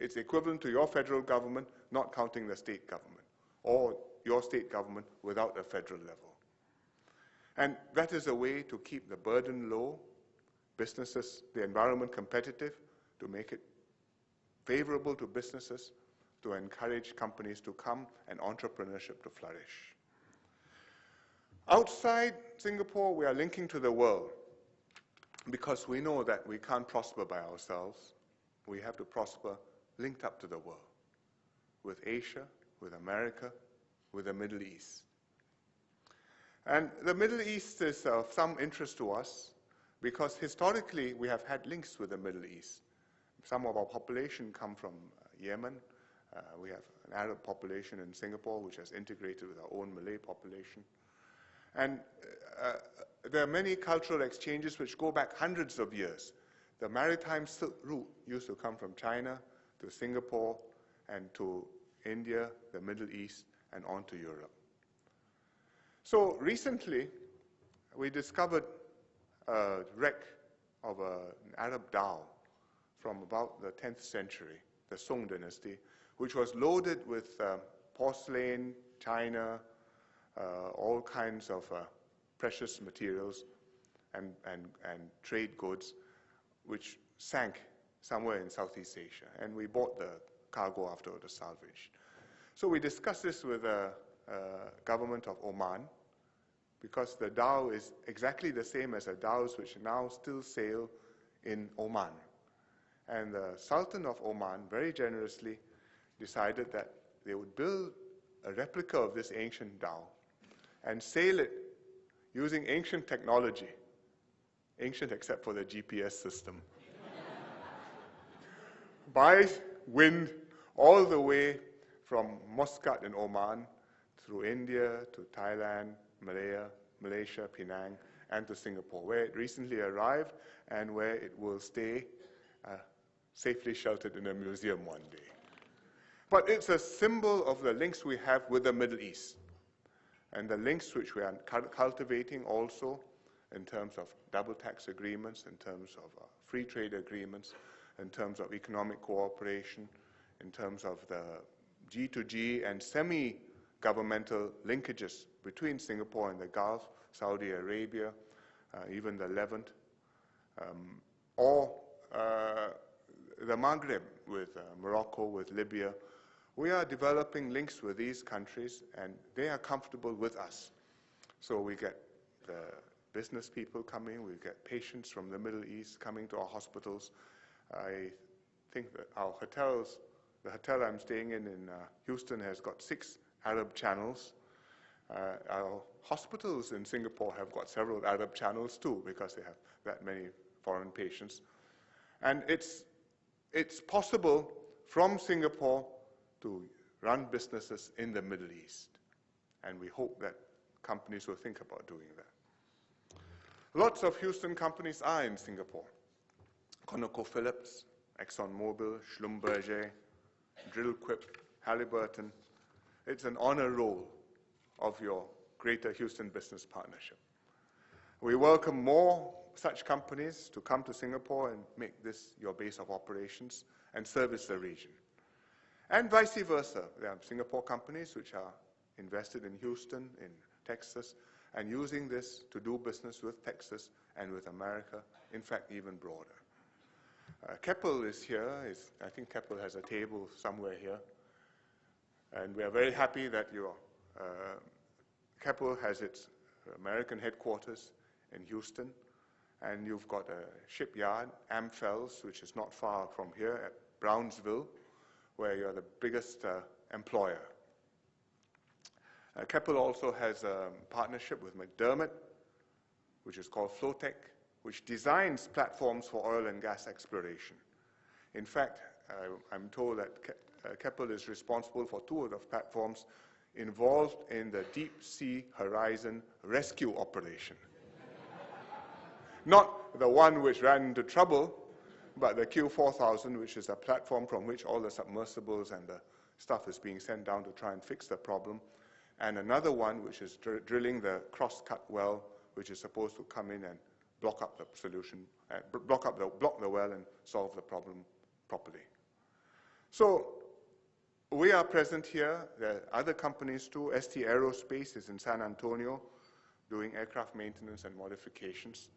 It's equivalent to your federal government not counting the state government, or your state government without a federal level. And that is a way to keep the burden low, businesses, the environment competitive, to make it favorable to businesses, to encourage companies to come and entrepreneurship to flourish. Outside Singapore, we are linking to the world because we know that we can't prosper by ourselves. We have to prosper linked up to the world, with Asia, with America, with the Middle East. And the Middle East is of some interest to us because historically we have had links with the Middle East. Some of our population come from Yemen. We have an Arab population in Singapore which has integrated with our own Malay population. And there are many cultural exchanges which go back hundreds of years. The maritime Silk Route used to come from China to Singapore and to India, the Middle East, and on to Europe. So recently, we discovered a wreck of an Arab dhow from about the 10th century, the Song dynasty, which was loaded with porcelain, china, all kinds of precious materials and trade goods, which sank somewhere in Southeast Asia. And we bought the cargo after it was salvaged. So we discussed this with the government of Oman, because the dhow is exactly the same as the dhows which now still sail in Oman. And the Sultan of Oman very generously decided that they would build a replica of this ancient dhow and sail it using ancient technology, ancient except for the GPS system, by wind all the way from Muscat in Oman through India to Thailand, Malaysia, Penang, and to Singapore, where it recently arrived and where it will stay safely sheltered in a museum one day. But it's a symbol of the links we have with the Middle East, and the links which we are cultivating also in terms of double tax agreements, in terms of free trade agreements, in terms of economic cooperation, in terms of the G2G and semi-governmental linkages between Singapore and the Gulf, Saudi Arabia, even the Levant, or the Maghreb with Morocco, with Libya. We are developing links with these countries, and they are comfortable with us. So we get the business people coming, we get patients from the Middle East coming to our hospitals. I think that our hotels, the hotel I'm staying in Houston has got 6 Arab channels. Our hospitals in Singapore have got several Arab channels too, because they have that many foreign patients. And it's possible from Singapore to run businesses in the Middle East. And we hope that companies will think about doing that. Lots of Houston companies are in Singapore. ConocoPhillips, ExxonMobil, Schlumberger, Drillquip, Halliburton. It's an honor roll of your Greater Houston Business Partnership. We welcome more such companies to come to Singapore and make this your base of operations and service the region. And vice versa. There are Singapore companies which are invested in Houston, in Texas, and using this to do business with Texas and with America, in fact, even broader. Keppel is here. I think Keppel has a table somewhere here. And we are very happy that Keppel has its American headquarters in Houston. And you've got a shipyard, Amfels, which is not far from here at Brownsville, where you're the biggest employer. Keppel also has a partnership with McDermott, which is called Flowtech, which designs platforms for oil and gas exploration. In fact, I'm told that Keppel is responsible for 2 of the platforms involved in the Deep Sea Horizon rescue operation. Not the one which ran into trouble, but the Q4000, which is a platform from which all the submersibles and the stuff is being sent down to try and fix the problem, and another one which is drilling the cross-cut well, which is supposed to come in and block up the solution, block the well and solve the problem properly. So we are present here. There are other companies too. ST Aerospace is in San Antonio doing aircraft maintenance and modifications.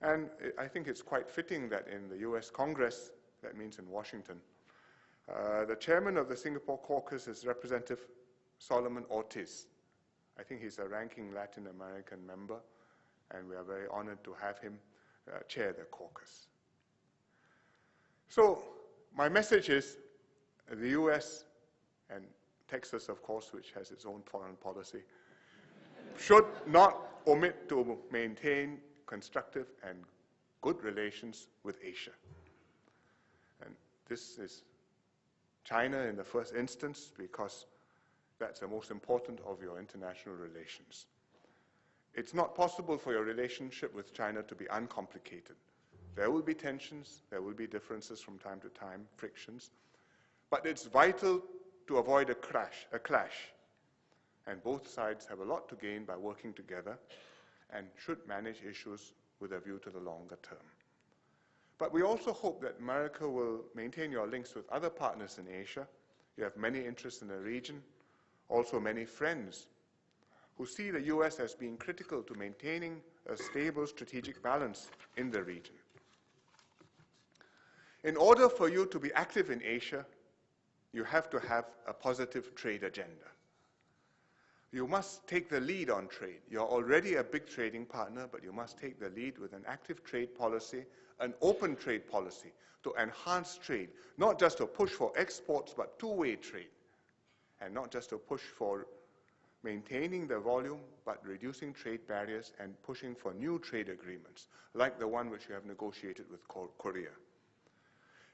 And I think it's quite fitting that in the US Congress, that means in Washington, the chairman of the Singapore caucus is Representative Solomon Ortiz. I think he's a ranking Latin American member, and we are very honored to have him chair the caucus. So my message is the US and Texas, of course, which has its own foreign policy, should not omit to maintain constructive and good relations with Asia. And this is China in the first instance, because that's the most important of your international relations. It's not possible for your relationship with China to be uncomplicated. There will be tensions, there will be differences from time to time, frictions, but it's vital to avoid a clash. And both sides have a lot to gain by working together and should manage issues with a view to the longer term. But we also hope that America will maintain your links with other partners in Asia. You have many interests in the region, also many friends who see the US as being critical to maintaining a stable strategic balance in the region. In order for you to be active in Asia, you have to have a positive trade agenda. You must take the lead on trade. You're already a big trading partner, but you must take the lead with an active trade policy, an open trade policy to enhance trade, not just to push for exports, but two-way trade, and not just to push for maintaining the volume, but reducing trade barriers and pushing for new trade agreements, like the one which you have negotiated with Korea.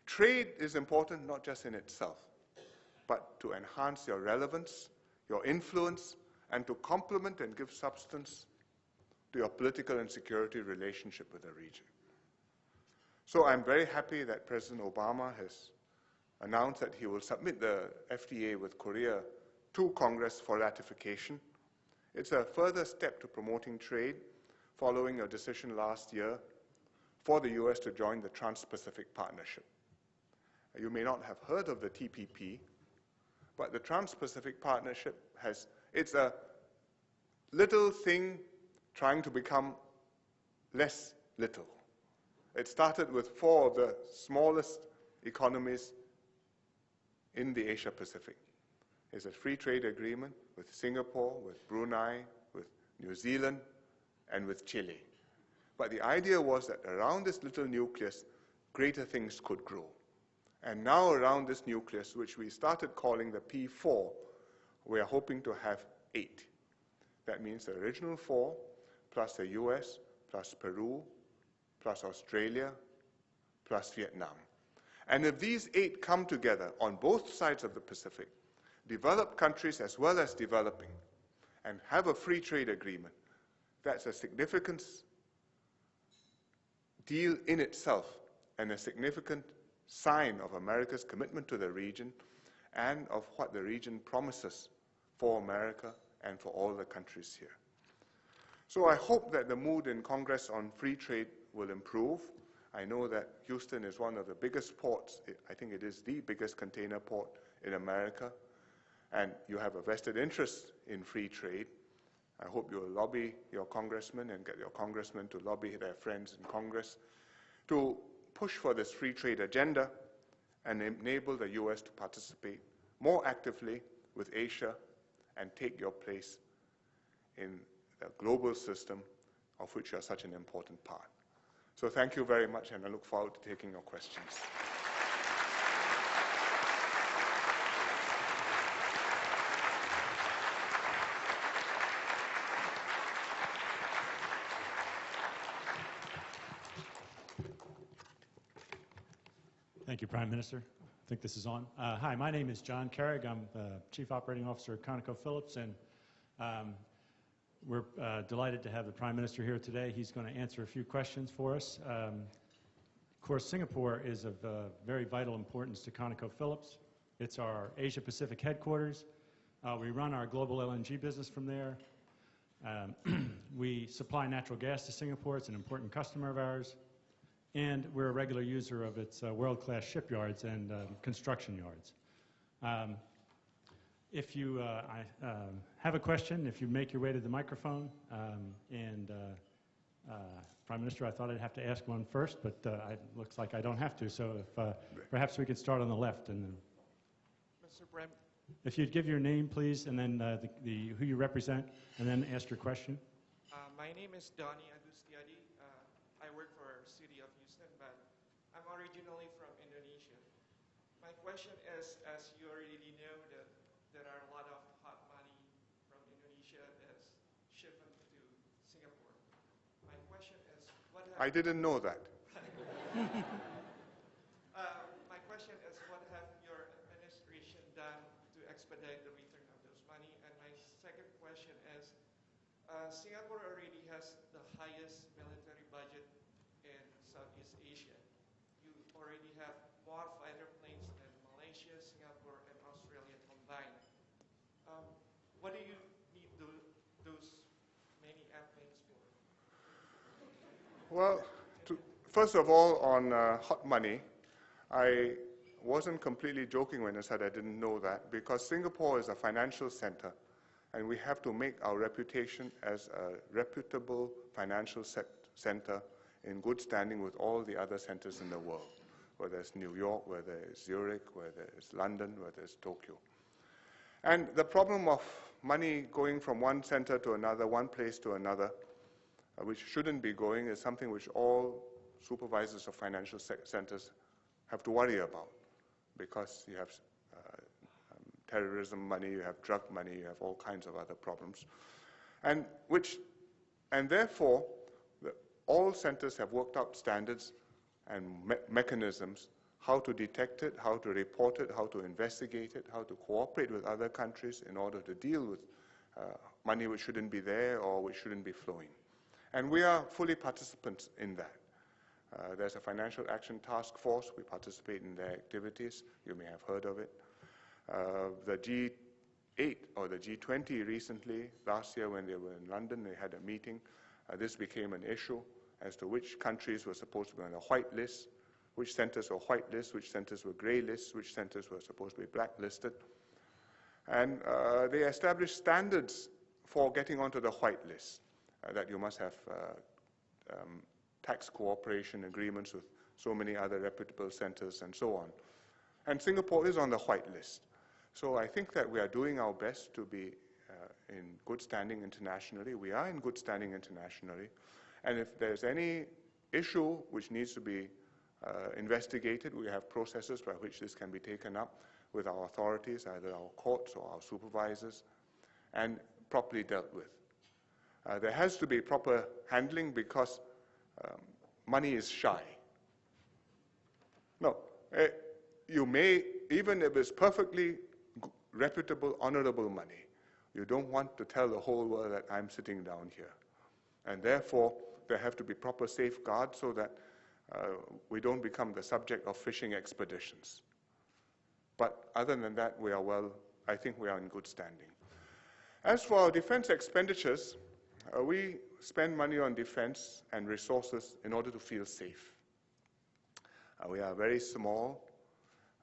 Trade is important not just in itself, but to enhance your relevance, your influence, and to complement and give substance to your political and security relationship with the region. So I'm very happy that President Obama has announced that he will submit the FTA with Korea to Congress for ratification. It's a further step to promoting trade following a decision last year for the U.S. to join the Trans-Pacific Partnership. You may not have heard of the TPP, but the Trans-Pacific Partnership it's a little thing trying to become less little. It started with 4 of the smallest economies in the Asia Pacific. It's a free trade agreement with Singapore, with Brunei, with New Zealand, and with Chile. But the idea was that around this little nucleus, greater things could grow. And now around this nucleus, which we started calling the P4, we are hoping to have 8. That means the original 4, plus the US, plus Peru, plus Australia, plus Vietnam. And if these 8 come together on both sides of the Pacific, developed countries as well as developing, and have a free trade agreement, that's a significant deal in itself and a significant sign of America's commitment to the region and of what the region promises for America and for all the countries here. So I hope that the mood in Congress on free trade will improve. I know that Houston is one of the biggest ports. I think it is the biggest container port in America, and you have a vested interest in free trade. I hope you will lobby your congressmen and get your congressmen to lobby their friends in Congress to push for this free trade agenda and enable the U.S. to participate more actively with Asia and take your place in the global system of which you are such an important part. So thank you very much, and I look forward to taking your questions. Thank you, Prime Minister. I think this is on. Hi, my name is John Carrig. I'm Chief Operating Officer at ConocoPhillips, and we're delighted to have the Prime Minister here today. He's going to answer a few questions for us. Of course, Singapore is of very vital importance to ConocoPhillips. It's our Asia-Pacific headquarters. We run our global LNG business from there. We supply natural gas to Singapore. It's an important customer of ours. And we're a regular user of its world-class shipyards and construction yards. If you have a question, if you make your way to the microphone, Prime Minister, I thought I'd have to ask one first, but it looks like I don't have to, so if, perhaps we could start on the left. And Mr. Prime, if you'd give your name, please, and then who you represent, and then ask your question. my name is Donnie Agustiadi. I work for City of Houston, but I'm originally from Indonesia. My question is, as you already know, that there are a lot of hot money from Indonesia that's shipped to Singapore. My question is, I didn't know that. My question is, what have your administration done to expedite the return of those money? And my second question is, Singapore already has the highest military budget in Southeast Asia. You already have more fighter planes than Malaysia, Singapore, and Australia combined. What do you need those many airplanes for? Well, first of all, on hot money, I wasn't completely joking when I said I didn't know that, because Singapore is a financial center, and we have to make our reputation as a reputable financial center in good standing with all the other centers in the world, whether it's New York, whether it's Zurich, whether it's London, whether it's Tokyo. And the problem of money going from one center to another, one place to another, which shouldn't be going, is something which all supervisors of financial centers have to worry about, because you have terrorism money, you have drug money, you have all kinds of other problems. And therefore, all centers have worked out standards and mechanisms how to detect it, how to report it, how to investigate it, how to cooperate with other countries in order to deal with money which shouldn't be there or which shouldn't be flowing. And we are fully participants in that. There's a Financial Action Task Force. We participate in their activities. You may have heard of it. The G8 or the G20 recently, last year when they were in London, they had a meeting. This became an issue as to which countries were supposed to be on the white list, which centers were white lists, which centers were gray lists, which centers were supposed to be blacklisted. And they established standards for getting onto the white list, that you must have tax cooperation agreements with so many other reputable centers and so on. And Singapore is on the white list. So I think that we are doing our best to be in good standing internationally. We are in good standing internationally. And if there's any issue which needs to be investigated, we have processes by which this can be taken up with our authorities, either our courts or our supervisors, and properly dealt with. There has to be proper handling because money is shy. No, you may, even if it's perfectly reputable, honorable money, you don't want to tell the whole world that I'm sitting down here. And therefore, there have to be proper safeguards so that we don't become the subject of fishing expeditions. But other than that, we are well, I think we are in good standing. As for our defense expenditures, we spend money on defense and resources in order to feel safe. We are very small.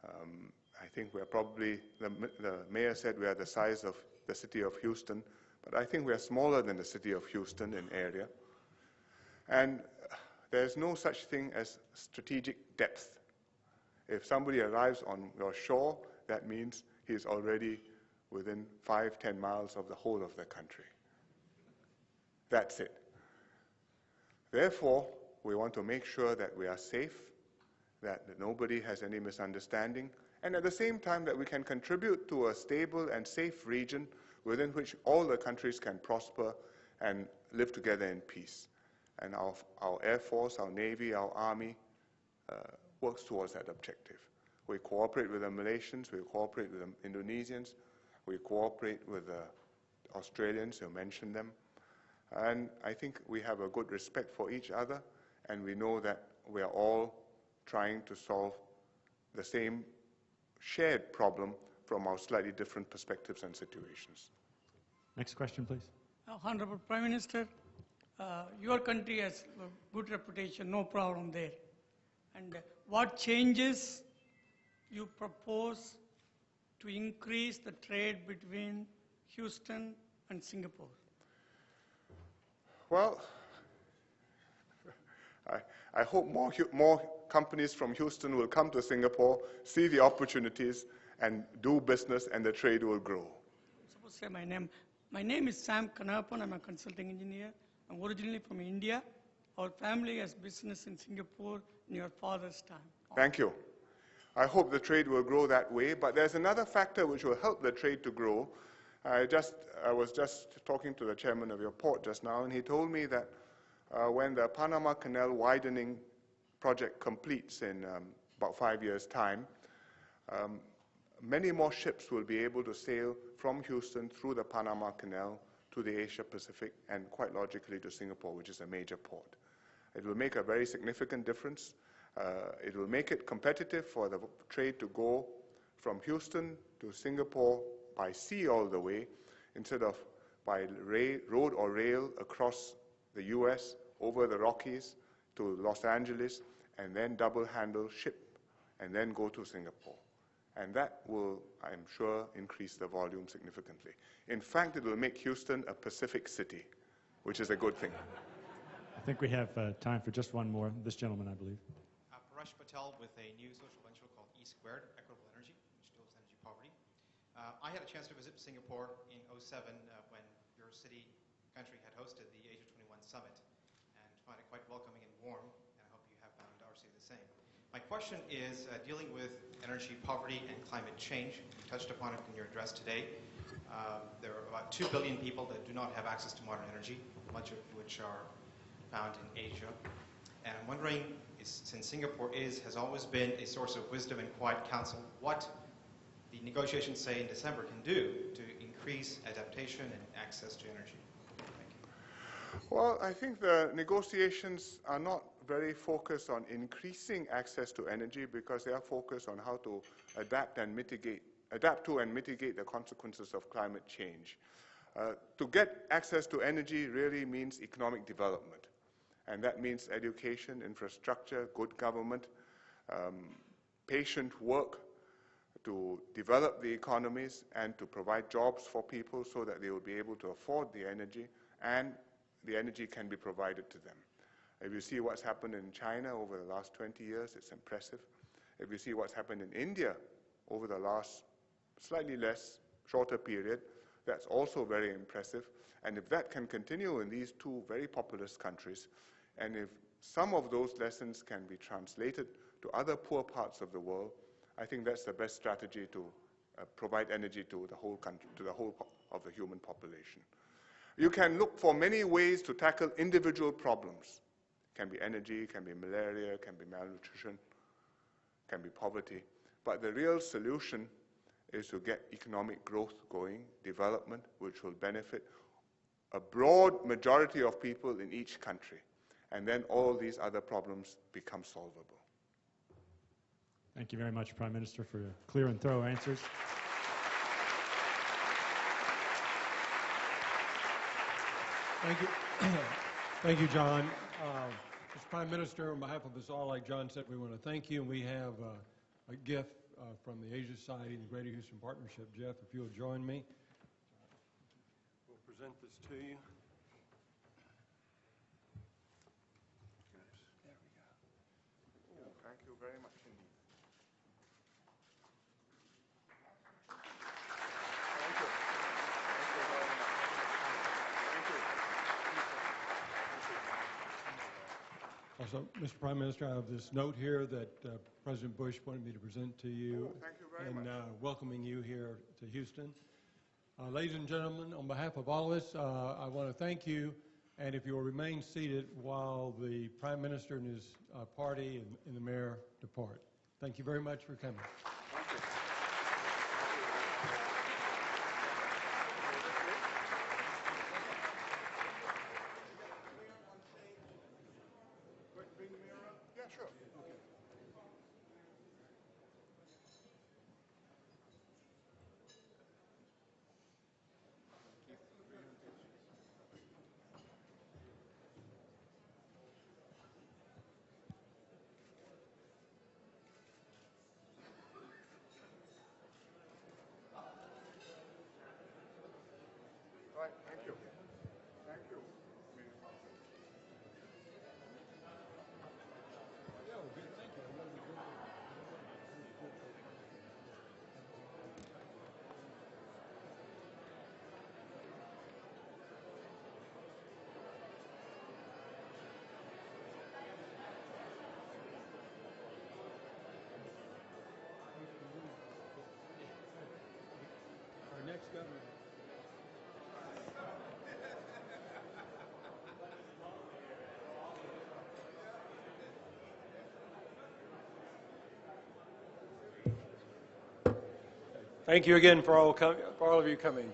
I think we are probably, the mayor said we are the size of the city of Houston, but I think we are smaller than the city of Houston in area. And there's no such thing as strategic depth. If somebody arrives on your shore, that means he's already within 5-10 miles of the whole of the country. That's it. Therefore, we want to make sure that we are safe, that nobody has any misunderstanding, and at the same time that we can contribute to a stable and safe region within which all the countries can prosper and live together in peace. And our Air Force, our Navy, our Army works towards that objective. We cooperate with the Malaysians, we cooperate with the Indonesians, we cooperate with the Australians, you mentioned them. And I think we have a good respect for each other, and we know that we are all trying to solve the same shared problem from our slightly different perspectives and situations. Next question, please. Honorable Prime Minister, your country has a good reputation, no problem there. And what changes you propose to increase the trade between Houston and Singapore? Well, I hope more companies from Houston will come to Singapore, see the opportunities, and do business, and the trade will grow. I'm supposed to say my name. My name is Sam Kanappan. I'm a consulting engineer. I'm originally from India. Our family has business in Singapore in your father's time. Thank you. I hope the trade will grow that way, but there's another factor which will help the trade to grow. I was just talking to the chairman of your port just now, and he told me that when the Panama Canal widening project completes in about 5 years' time, many more ships will be able to sail from Houston through the Panama Canal to the Asia Pacific and quite logically to Singapore, which is a major port. It will make a very significant difference. It will make it competitive for the trade to go from Houston to Singapore by sea all the way, instead of by road or rail across the US, over the Rockies to Los Angeles, and then double-handle ship, and then go to Singapore. And that will, I'm sure, increase the volume significantly. In fact, it will make Houston a Pacific city, which is a good thing. I think we have time for just one more. This gentleman, I believe. Parash Patel with a new social venture called E Squared, Equitable Energy, which deals with energy poverty. I had a chance to visit Singapore in '07 when your country had hosted the Asia 21 Summit, and find it quite welcoming and warm, and I hope you have found our city the same. My question is dealing with energy poverty and climate change. You touched upon it in your address today. There are about 2 billion people that do not have access to modern energy, much of which are found in Asia. And I'm wondering, since Singapore has always been a source of wisdom and quiet counsel, what the negotiations, say, in December can do to increase adaptation and access to energy? Thank you. Well, I think the negotiations are not very focused on increasing access to energy because they are focused on how to adapt to and mitigate the consequences of climate change. To get access to energy really means economic development. And that means education, infrastructure, good government, patient work to develop the economies and to provide jobs for people so that they will be able to afford the energy and the energy can be provided to them. If you see what's happened in China over the last 20 years, it's impressive. If you see what's happened in India over the last slightly shorter period, that's also very impressive. And if that can continue in these two very populous countries, and if some of those lessons can be translated to other poor parts of the world, I think that's the best strategy to provide energy to the whole country, to the whole of the human population. You can look for many ways to tackle individual problems. It can be energy, it can be malaria, it can be malnutrition, it can be poverty. But the real solution is to get economic growth going, development, which will benefit a broad majority of people in each country. And then all these other problems become solvable. Thank you very much, Prime Minister, for your clear and thorough answers. Thank you. Thank you, John. Mr. Prime Minister, on behalf of us all, like John said, we want to thank you. And we have a gift from the Asia Society and the Greater Houston Partnership. Jeff, if you'll join me, we'll present this to you. There we go. Oh, thank you very much indeed. Thank you. Thank you very much. Thank you. Also, Mr. Prime Minister, I have this note here that President Bush wanted me to present to you. Oh, thank you very much. Welcoming you here to Houston. Ladies and gentlemen, on behalf of all of us, I want to thank you. And if you will remain seated while the Prime Minister and his party and the Mayor depart. Thank you very much for coming. Thank you. Bring the mayor up? Yeah, sure. Okay. All right, thank you. Thank you. Our next governor. Thank you again for all of you coming.